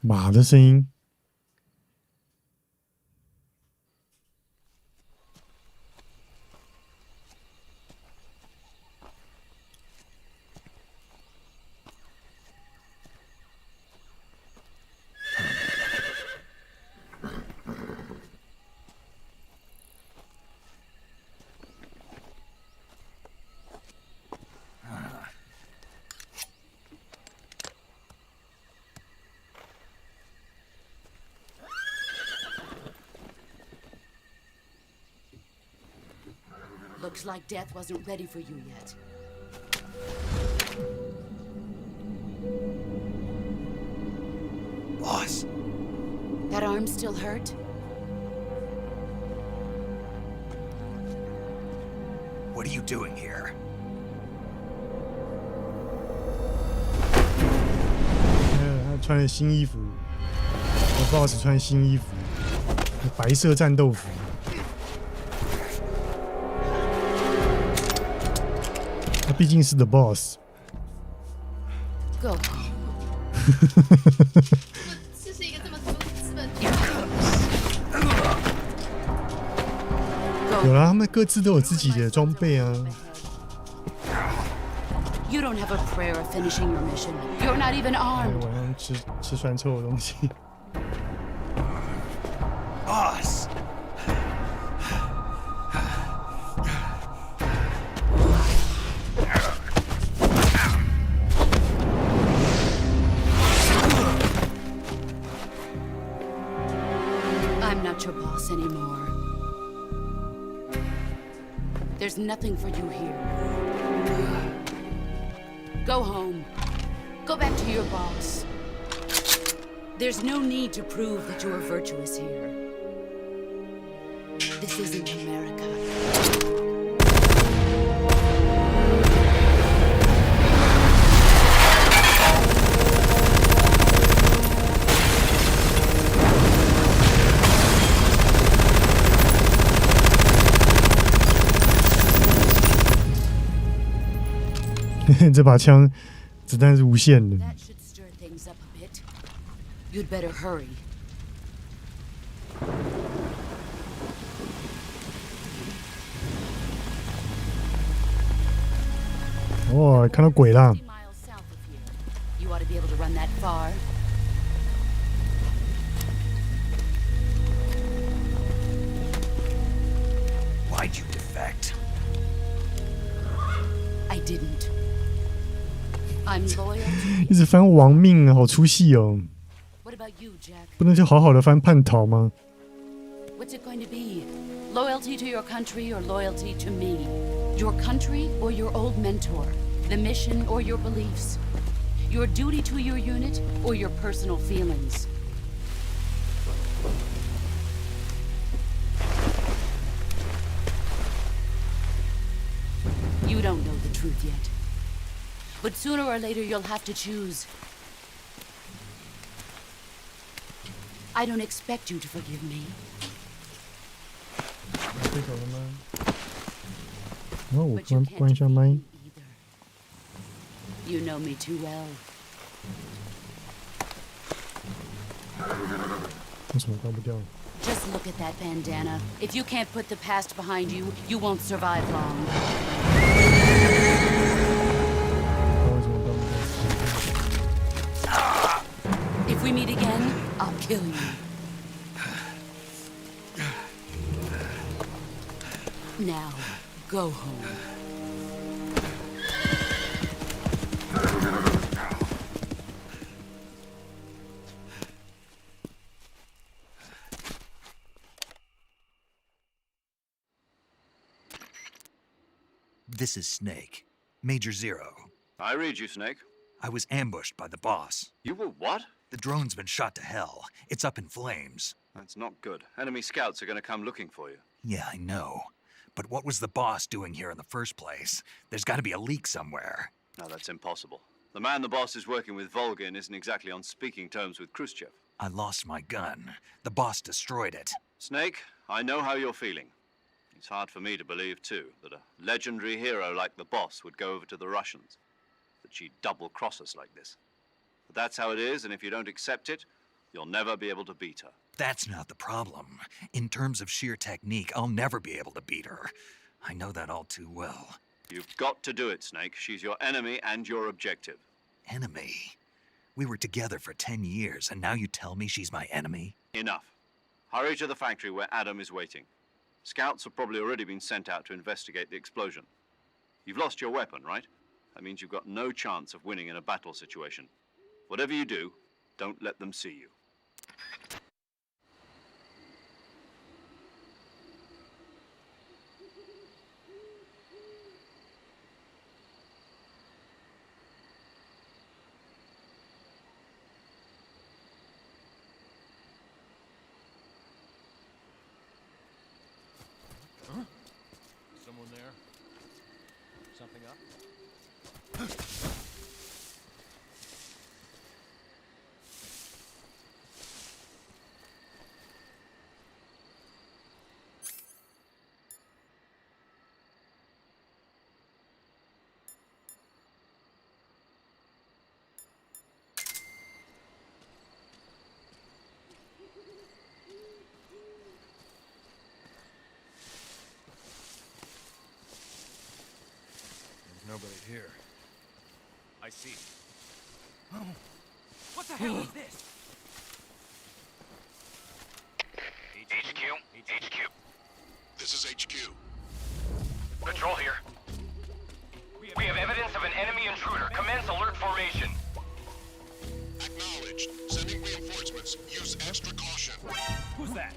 马的声音。Looks like death wasn't ready for you yet. Boss. That arm still hurt? What are you doing here? 他穿了新衣服，我 boss 穿新衣服，白色战斗服。他毕竟是 the boss。Go. 这是一个这么多资本主义。有啦，他们各自都有自己的装备啊。You don't have a prayer of finishing your mission. You're not even armed. 晚上吃酸臭的东西。Boss. I'm not your boss anymore. There's nothing for you here. Go home. Go back to your boss. There's no need to prove that you are virtuous here. This isn't America. That 这把枪子弹是无限的。 That should stir things up a bit. You'd better hurry. 哦，看到鬼啦！ You ought to be able to run that far. Why'd you defect? I didn't. I'm loyal. 一直翻亡命啊，好出戏哦！ What about you, Jack? 不能就好好的翻叛逃吗？ What's it going to be? Loyalty to your country or loyalty to me? Your country or your old mentor? The mission or your beliefs? Your duty to your unit or your personal feelings? You don't know the truth yet. But sooner or later you'll have to choose. I don't expect you to forgive me. 对口了吗？哦，我关一下麦。 You know me too well. 为什么关不掉？ Just look at that bandana. If you can't put the past behind you, you won't survive long. If we meet again, I'll kill you. Now, go home. This is Snake. Major Zero. I read you, Snake. I was ambushed by the boss. You were what? The drone's been shot to hell. It's up in flames. That's not good. Enemy scouts are going to come looking for you. Yeah, I know. But what was the boss doing here in the first place? There's got to be a leak somewhere. No, that's impossible. The man the boss is working with, Volgin, isn't exactly on speaking terms with Khrushchev. I lost my gun. The boss destroyed it. Snake, I know how you're feeling. It's hard for me to believe, too, that a legendary hero like the boss would go over to the Russians. That she'd double-cross us like this. But that's how it is, and if you don't accept it, you'll never be able to beat her. That's not the problem. In terms of sheer technique, I'll never be able to beat her. I know that all too well. You've got to do it, Snake. She's your enemy and your objective. Enemy? We were together for 10 years, and now you tell me she's my enemy? Enough. Hurry to the factory where Adam is waiting. Scouts have probably already been sent out to investigate the explosion. You've lost your weapon, right? That means you've got no chance of winning in a battle situation. Whatever you do, don't let them see you. Huh? Someone there? Something up? Nobody here. I see. Oh. What the hell is this? HQ. This is HQ. Patrol here. We have evidence of an enemy intruder. Commence alert formation. Acknowledged. Sending reinforcements. Use extra caution. Who's that?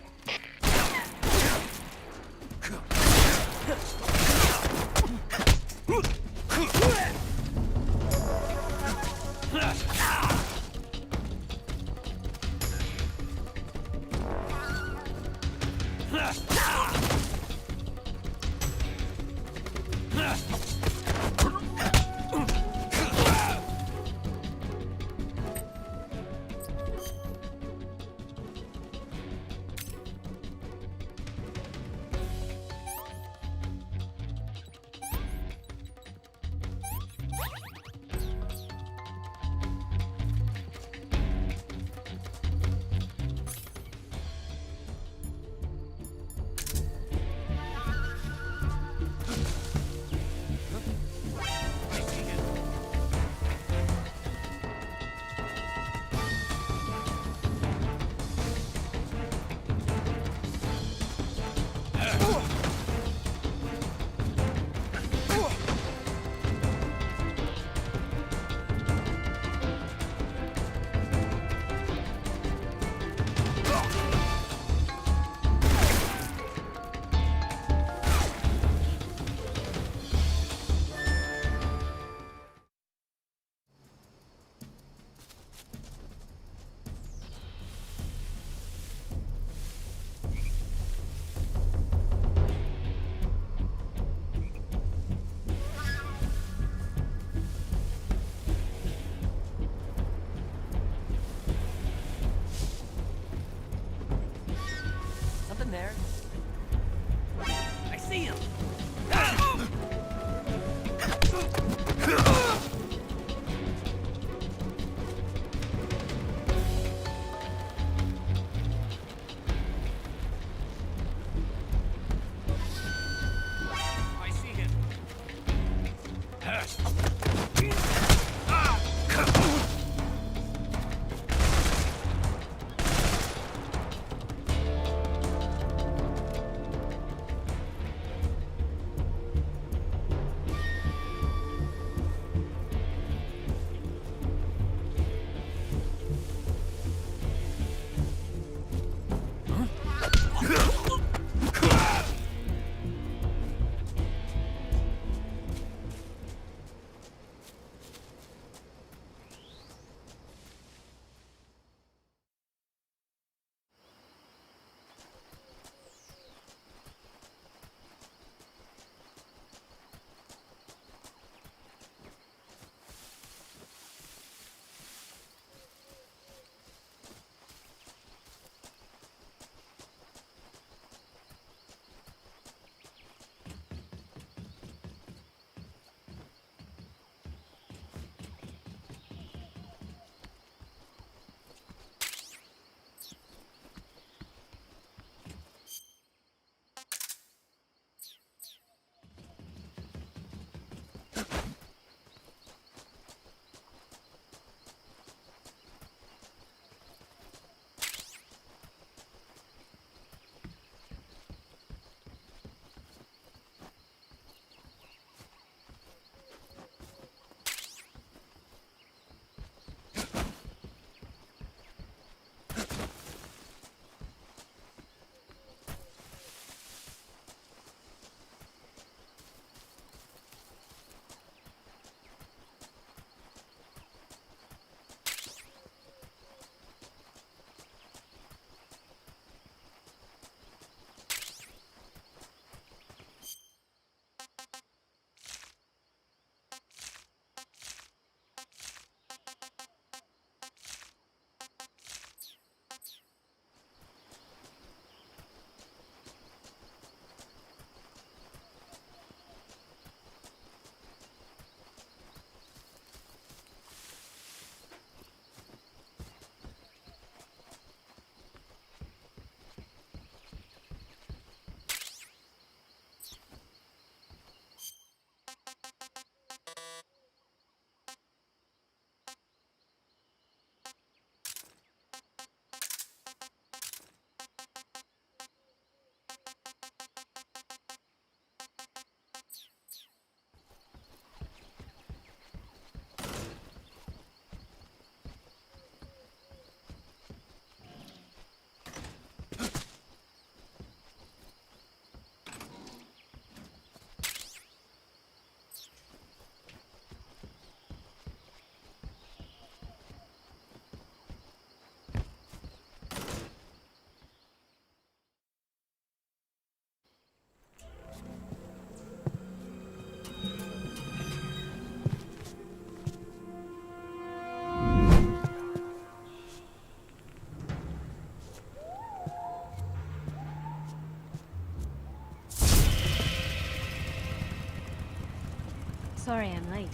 Sorry I'm late.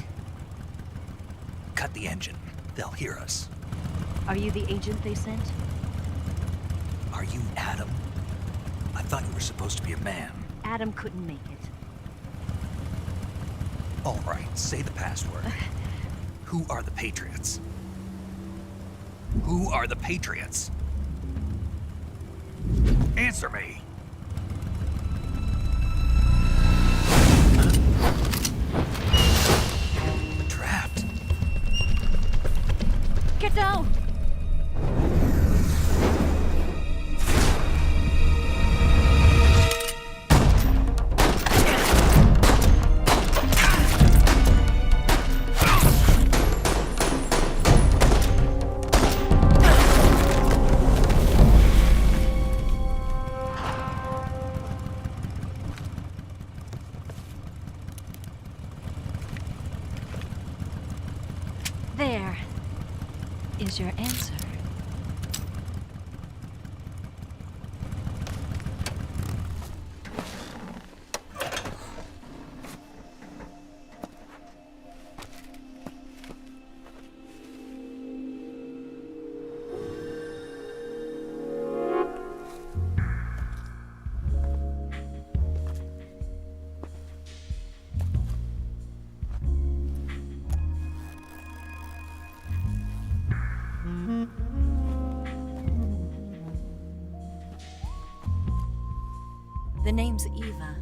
Cut the engine. They'll hear us. Are you the agent they sent? Are you Adam? I thought you were supposed to be a man. Adam couldn't make it. All right, say the password. Who are the Patriots? Who are the Patriots? Answer me! Trapped. Get down! There is your answer. The name's Eva.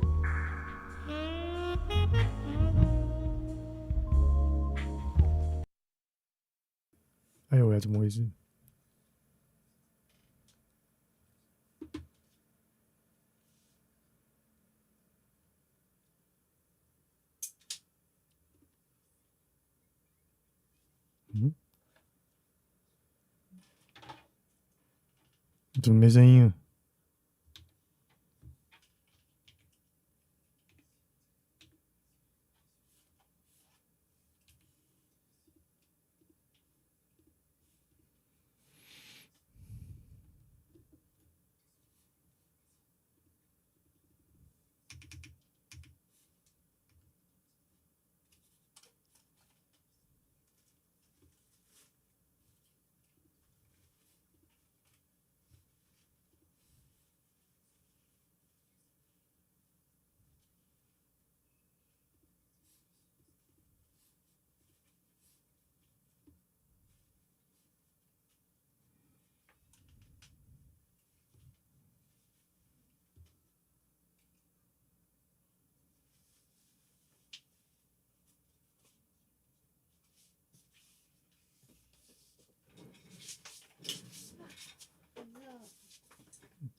哎呦喂，怎么回事？嗯？怎么没声音啊？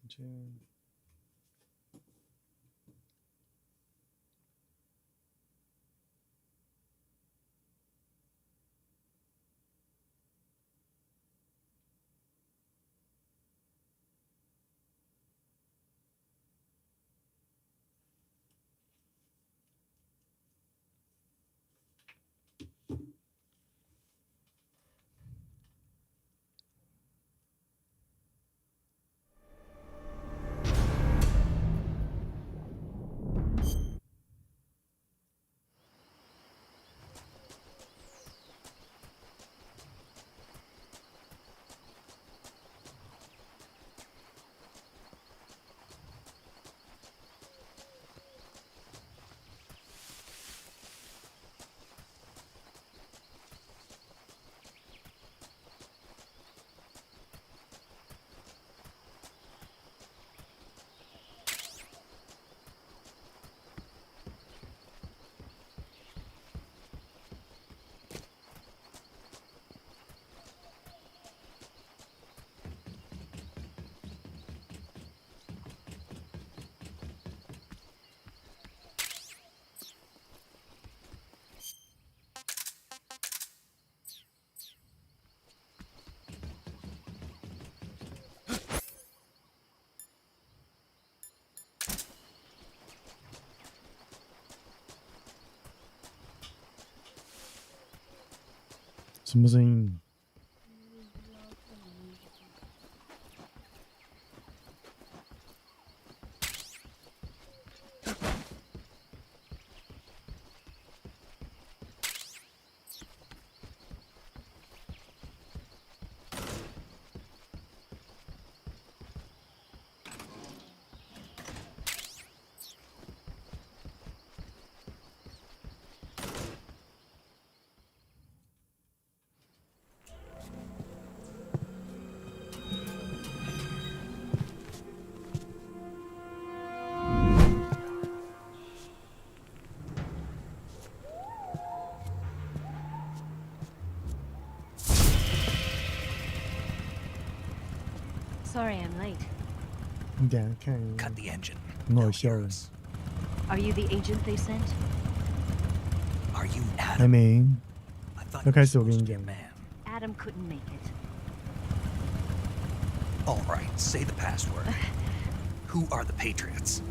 这样。什么声音？ Sorry I'm late. 你等下看， Cut the engine. 很好笑。 Are you the agent they sent? Are you 还 Adam? 没， I thought 要 you 开 were 始我跟 supposed 你 to be a 讲。 man. Adam couldn't make it. All right, say the password. Who are the Patriots?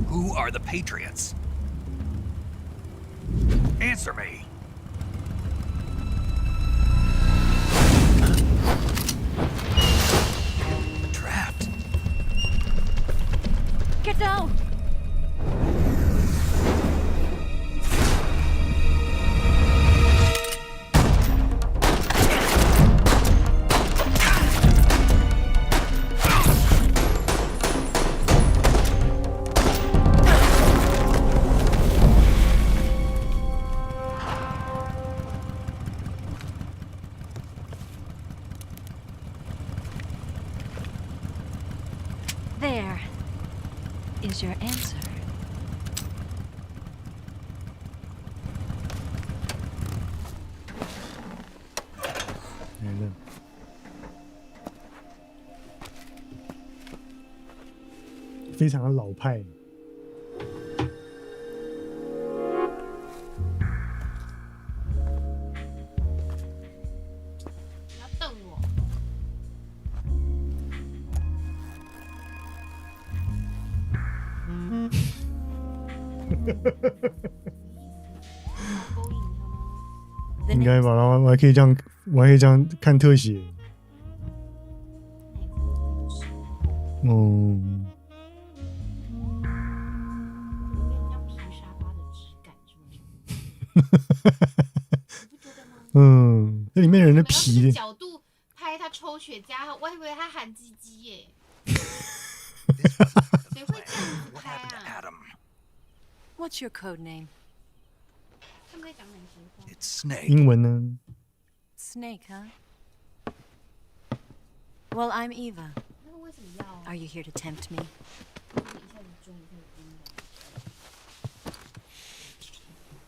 Who are the Patriots? Answer me. Trapped. Get down! There is your answer. 来了，非常的老派。不要瞪我。应该吧，然后我还可以这样，我还可以这样看特写。哦，嗯，那里面人的皮的，角度拍他抽雪茄，我还以为他喊鸡鸡耶。谁会这样子拍啊？ What's your code name? 他们在讲哪句话？ It's Snake. 英文呢？ Snake, huh? Well, I'm Eva. 那个为什么要？ Are you here to tempt me? 一下子中，一下子英的。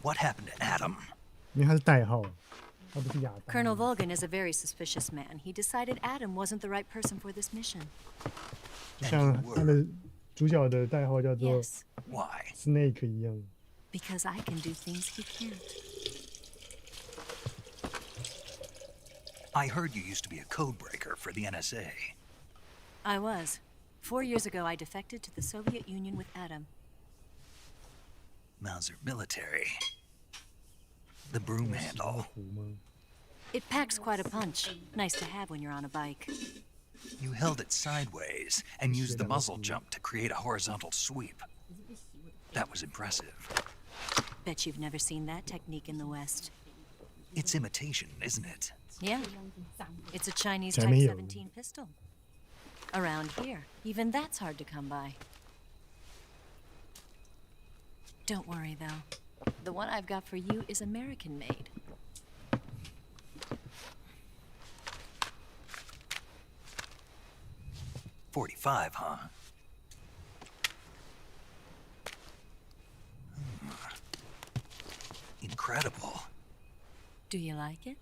What happened to Adam? 因为他是代号，他不是亚当。 Colonel Volgan is a very suspicious man. He decided Adam wasn't the right person for this mission. 就像他的主角的代号叫做 Yes, Why? Snake 一样。 because I can do things he can't. I heard you used to be a code breaker for the NSA. I was. 4 years ago, I defected to the Soviet Union with Adam. Mauser military. The broom handle. It packs quite a punch. Nice to have when you're on a bike. You held it sideways and used the muzzle jump to create a horizontal sweep. That was impressive. Bet you've never seen that technique in the West. It's imitation, isn't it? Yeah. It's a Chinese Type Type 17 17 pistol. Around here, even that's hard to come by. Don't worry, though. The one I've got for you is American-made. .45, huh? Incredible. Do you like it?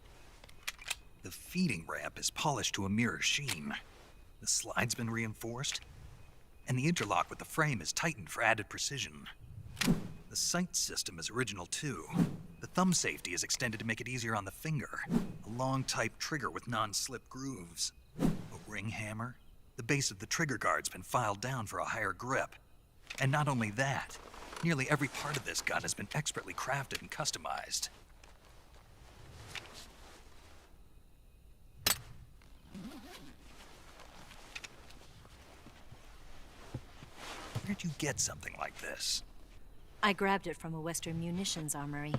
The feeding ramp is polished to a mirror sheen. The slide's been reinforced, and the interlock with the frame is tightened for added precision. The sight system is original too. The thumb safety is extended to make it easier on the finger. A long type trigger with non-slip grooves. A ring hammer. The base of the trigger guard's been filed down for a higher grip. And not only that, nearly every part of this gun has been expertly crafted and customized. Where'd you get something like this? I grabbed it from a Western munitions armory.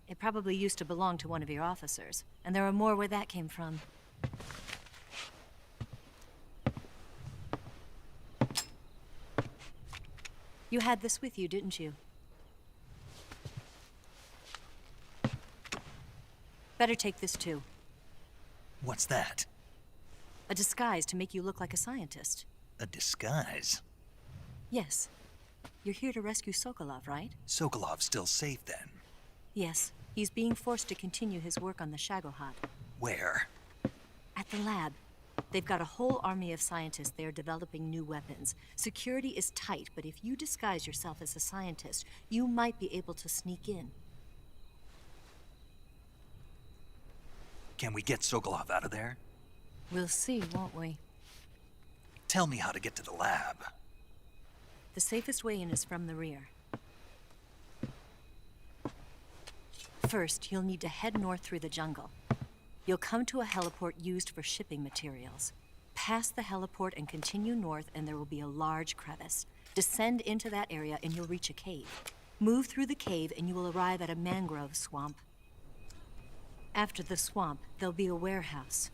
It probably used to belong to one of your officers, and there are more where that came from. You had this with you, didn't you? Better take this too. What's that? A disguise to make you look like a scientist. A disguise? Yes. You're here to rescue Sokolov, right? Sokolov's still safe then? Yes. He's being forced to continue his work on the Shagohod. Where? At the lab. They've got a whole army of scientists there developing new weapons. Security is tight, but if you disguise yourself as a scientist, you might be able to sneak in. Can we get Sokolov out of there? We'll see, won't we? Tell me how to get to the lab. The safest way in is from the rear. First, you'll need to head north through the jungle. You'll come to a heliport used for shipping materials. Pass the heliport and continue north, and there will be a large crevice. Descend into that area, and you'll reach a cave. Move through the cave, and you will arrive at a mangrove swamp. After the swamp, there'll be a warehouse.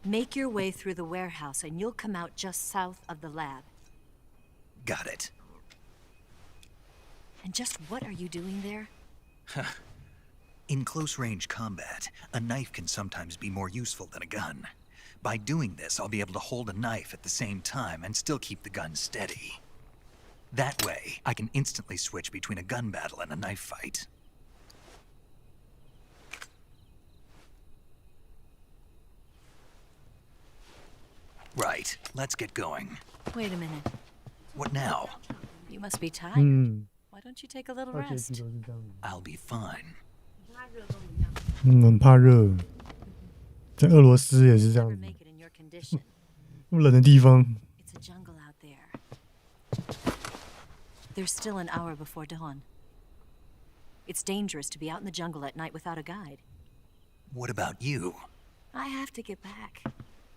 Make your way through the warehouse, and you'll come out just south of the lab. Got it. And just what are you doing there? In close-range combat, a knife can sometimes be more useful than a gun. By doing this, I'll be able to hold a knife at the same time and still keep the gun steady. That way, I can instantly switch between a gun battle and a knife fight. Right, let's get going. Wait a minute. What now? You must be tired. Why don't you take a little rest? I'll be fine. 很怕热，在俄罗斯也是这样子。那么冷的地方。It's a jungle out there. There's still an hour before dawn. It's dangerous to be out in the jungle at night without a guide. What about you? I have to get back.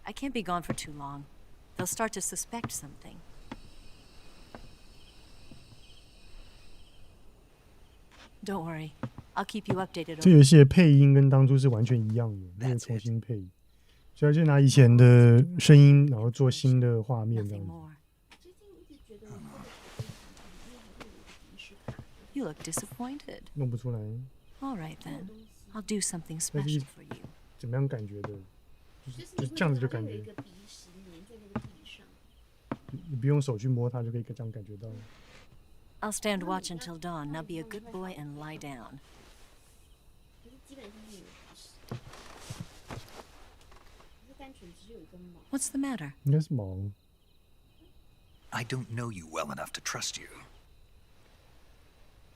I can't be gone for too long. They'll start to suspect something. Don't worry. I'll keep you updated. 这游戏的配音跟当初是完全一样的，没有重新配，所以就拿以前的声音，然后做新的画面这样子。You look disappointed. 弄不出来。All right then. I'll do something special for you. 怎么样感觉的？就是这样子就感觉。你不用手去摸它，就可以这样感觉到。I'll stand watch until dawn. Now be a good boy and lie down. What's the matter? 应该是毛。I don't know you well enough to trust you.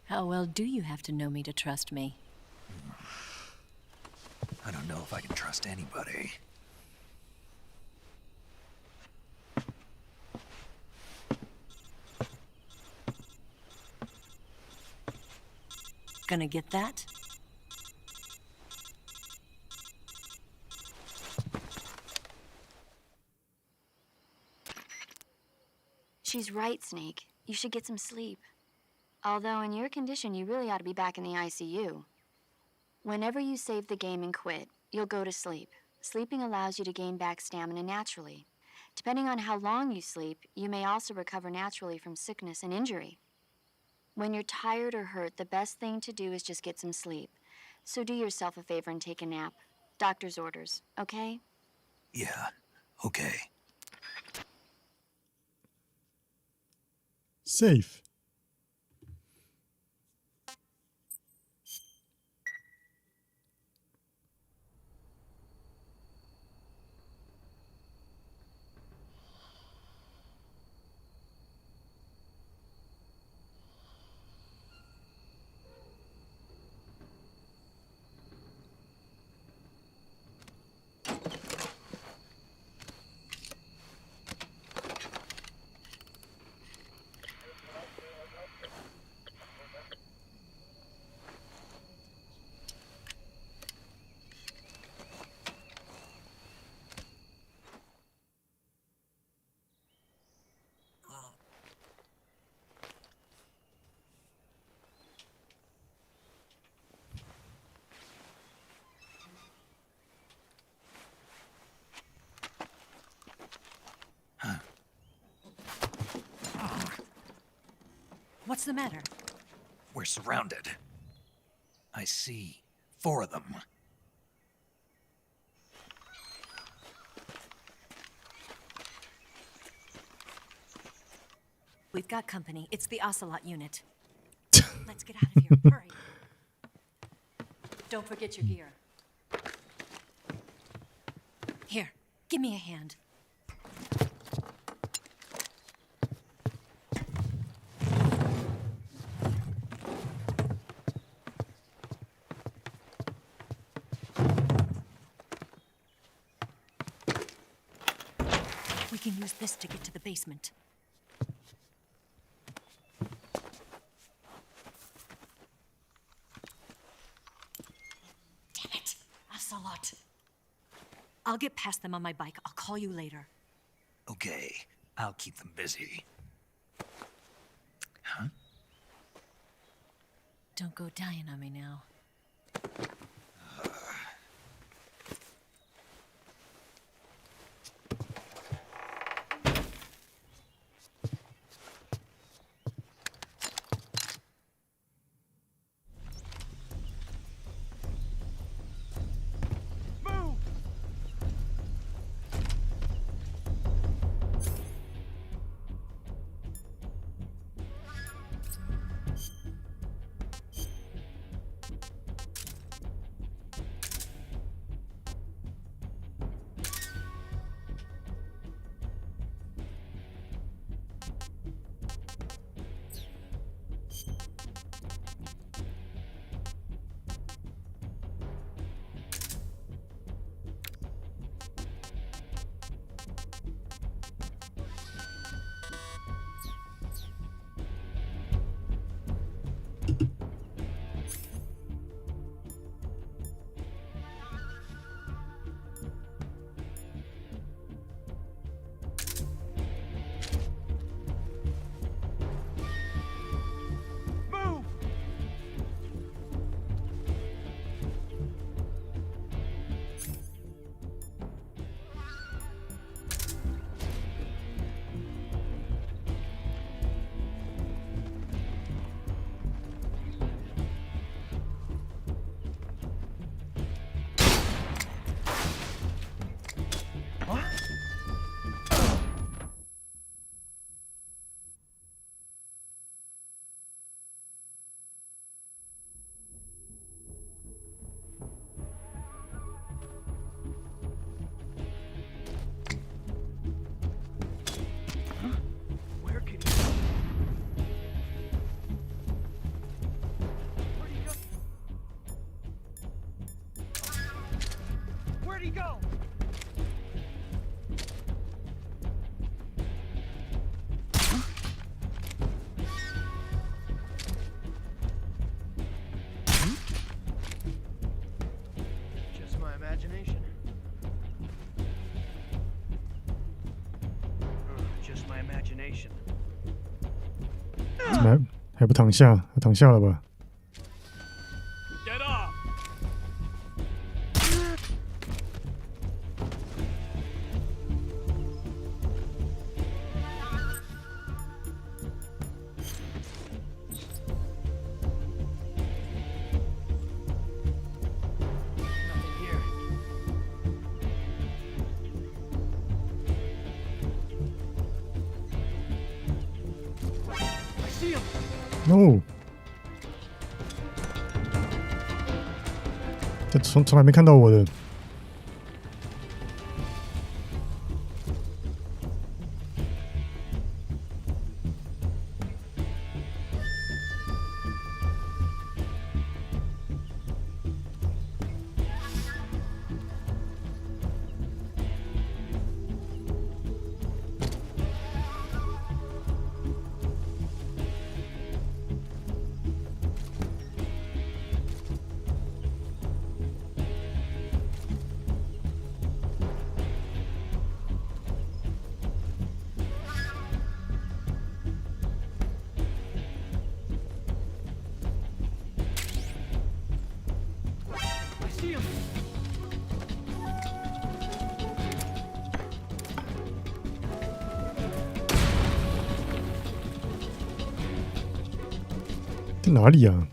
How well do you have to know me to trust me? I don't know if I can trust anybody. Gonna get that? She's right, Snake. You should get some sleep. Although in your condition, you really ought to be back in the ICU. Whenever you save the game and quit, you'll go to sleep. Sleeping allows you to gain back stamina naturally. Depending on how long you sleep, you may also recover naturally from sickness and injury. When you're tired or hurt, the best thing to do is just get some sleep. So do yourself a favor and take a nap. Doctor's orders, okay? Yeah, okay. Safe. What's the matter? We're surrounded. I see 4 of them. We've got company. It's the Ocelot unit. Let's get out of here. Hurry. Don't forget your gear. Here, Give me a hand. We can use this to get to the basement. Damn it, Ocelot. I'll get past them on my bike. I'll call you later. Okay, I'll keep them busy. Huh? Don't go dying on me now. Where'd he go? Just my imagination. Just my imagination. 还不躺下？躺下了吧？ Get up! Nothing here. I see him. No， 这从来没看到我的。在哪里啊？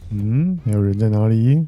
嗯，还有人在哪里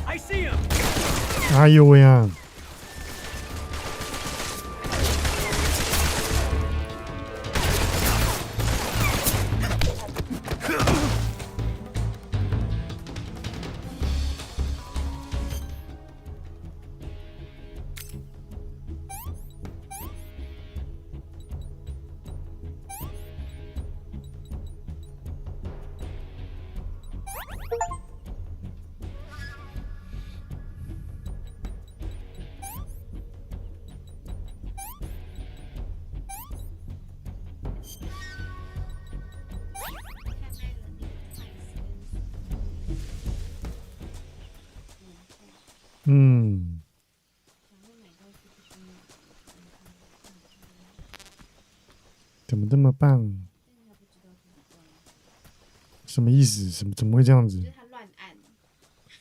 ？I see him. 哎呦喂呀！嗯，怎么这么棒？什么意思？怎么会这样子？就是他乱按。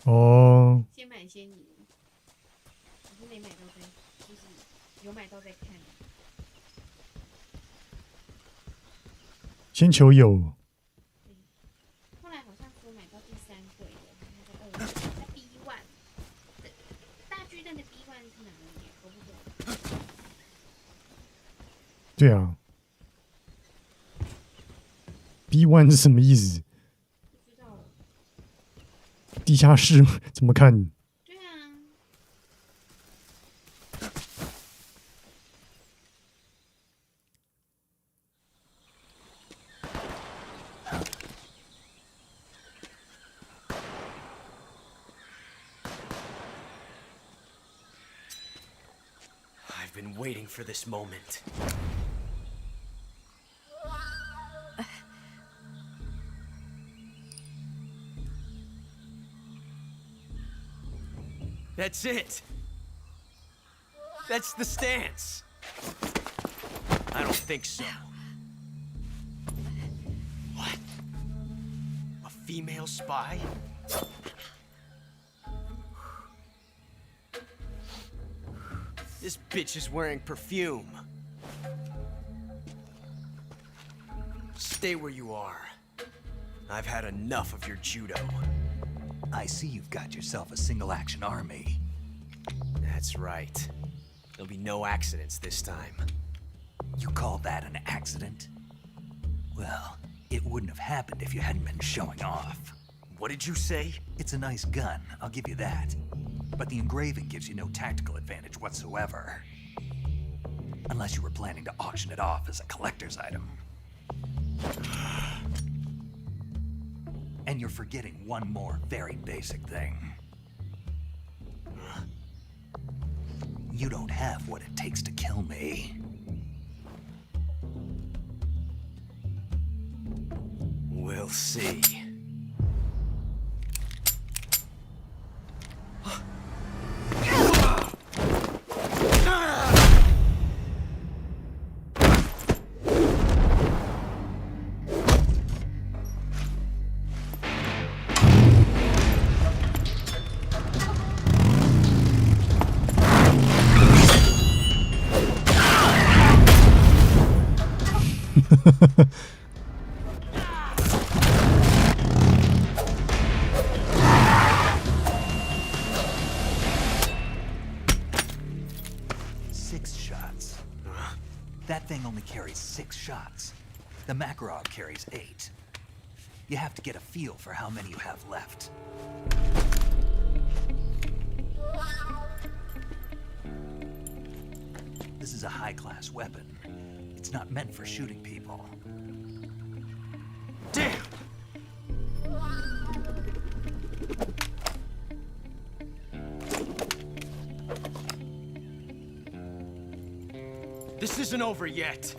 哦。先买先赢，可是没买到再，就是有买到再看。先求有。后来好像说买到第3柜的，那个在 B1，大巨蛋的 B1是哪里？我不懂。对啊。B1 是什么意思？地下室怎么看？对啊。I've been waiting for this moment. That's it. That's the stance. I don't think so. What? A female spy? This bitch is wearing perfume. Stay where you are. I've had enough of your judo. I see you've got yourself a single-action army. That's right. There'll be no accidents this time. You call that an accident? Well, it wouldn't have happened if you hadn't been showing off. What did you say? It's a nice gun, I'll give you that. But the engraving gives you no tactical advantage whatsoever. Unless you were planning to auction it off as a collector's item. And you're forgetting one more very basic thing. You don't have what it takes to kill me. We'll see. That thing only carries 6 shots. The Makarov carries 8. You have to get a feel for how many you have left. This is a high-class weapon. It's not meant for shooting people. Damn! This isn't over yet.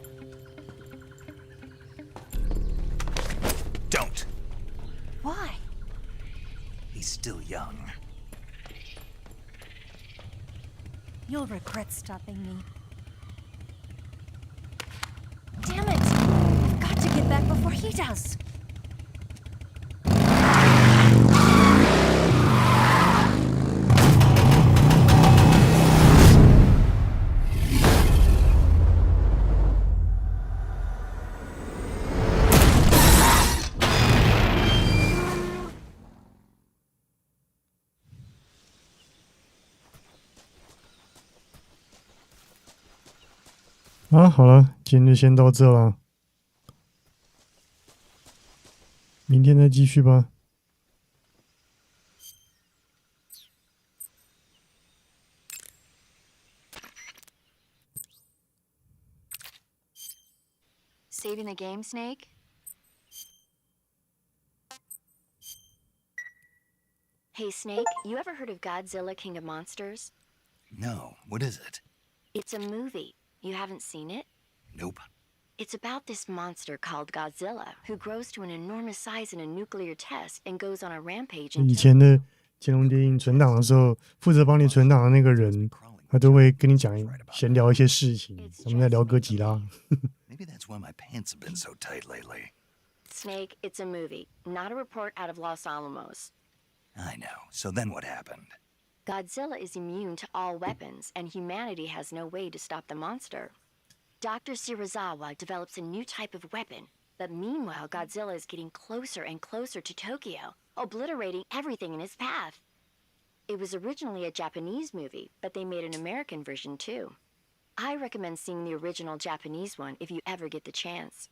Don't. Why? He's still young. You'll regret stopping me. Damn it! I've got to get back before he does.好了，今天就先到这了，明天再继续吧。Saving the game, Snake? Hey, Snake, you ever heard of Godzilla, King of Monsters? No, what is it? It's a movie. You haven't seen it? Nope. It's about this monster called Godzilla, who grows to an enormous size in a nuclear test and goes on a rampage. 以前的乾隆电影存档的时候，负责帮你存档的那个人，他都会跟你讲闲聊一些事情。我们在聊哥吉拉。Maybe that's why my pants have been so tight lately. Snake, it's a movie, not a report out of Los Alamos. I know. So then what happened? Godzilla is immune to all weapons, and humanity has no way to stop the monster. Dr. Shirazawa develops a new type of weapon, but meanwhile, Godzilla is getting closer and closer to Tokyo, obliterating everything in his path. It was originally a Japanese movie, but they made an American version too. I recommend seeing the original Japanese one if you ever get the chance.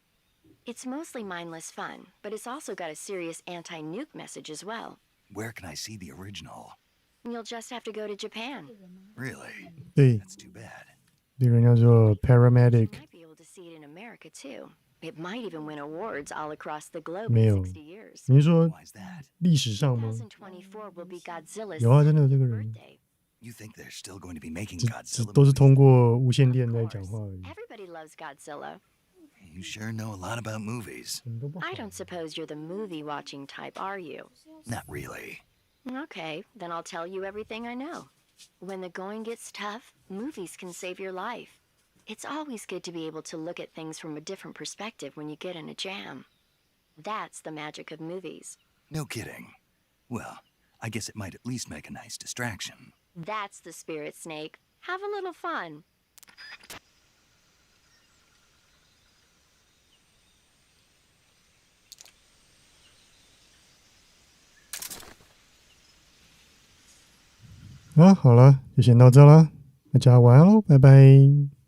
It's mostly mindless fun, but it's also got a serious anti-nuke message as well. Where can I see the original? You'll just have to go to Japan. Really? 对 That's too bad. 这个人叫做 Paramedic， You might be able to see it in America too. It might even win awards all across the globe 没 in 有 60 years. 你是说历史上吗？ 2024 will be Godzilla's 有啊，真的有这个人， birthday. You think they're still going to be making 只 Godzilla 都是 movies? 通过无线电在讲话而已。 Everybody loves Godzilla. You sure know a lot about movies. I don't suppose you're the movie-watching type, are you? Not really. Okay, then I'll tell you everything I know. When the going gets tough, movies can save your life. It's always good to be able to look at things from a different perspective when you get in a jam. That's the magic of movies. No kidding. Well, I guess it might at least make a nice distraction. That's the spirit, Snake. Have a little fun. 好了，就先到这了，大家晚安喽，拜拜。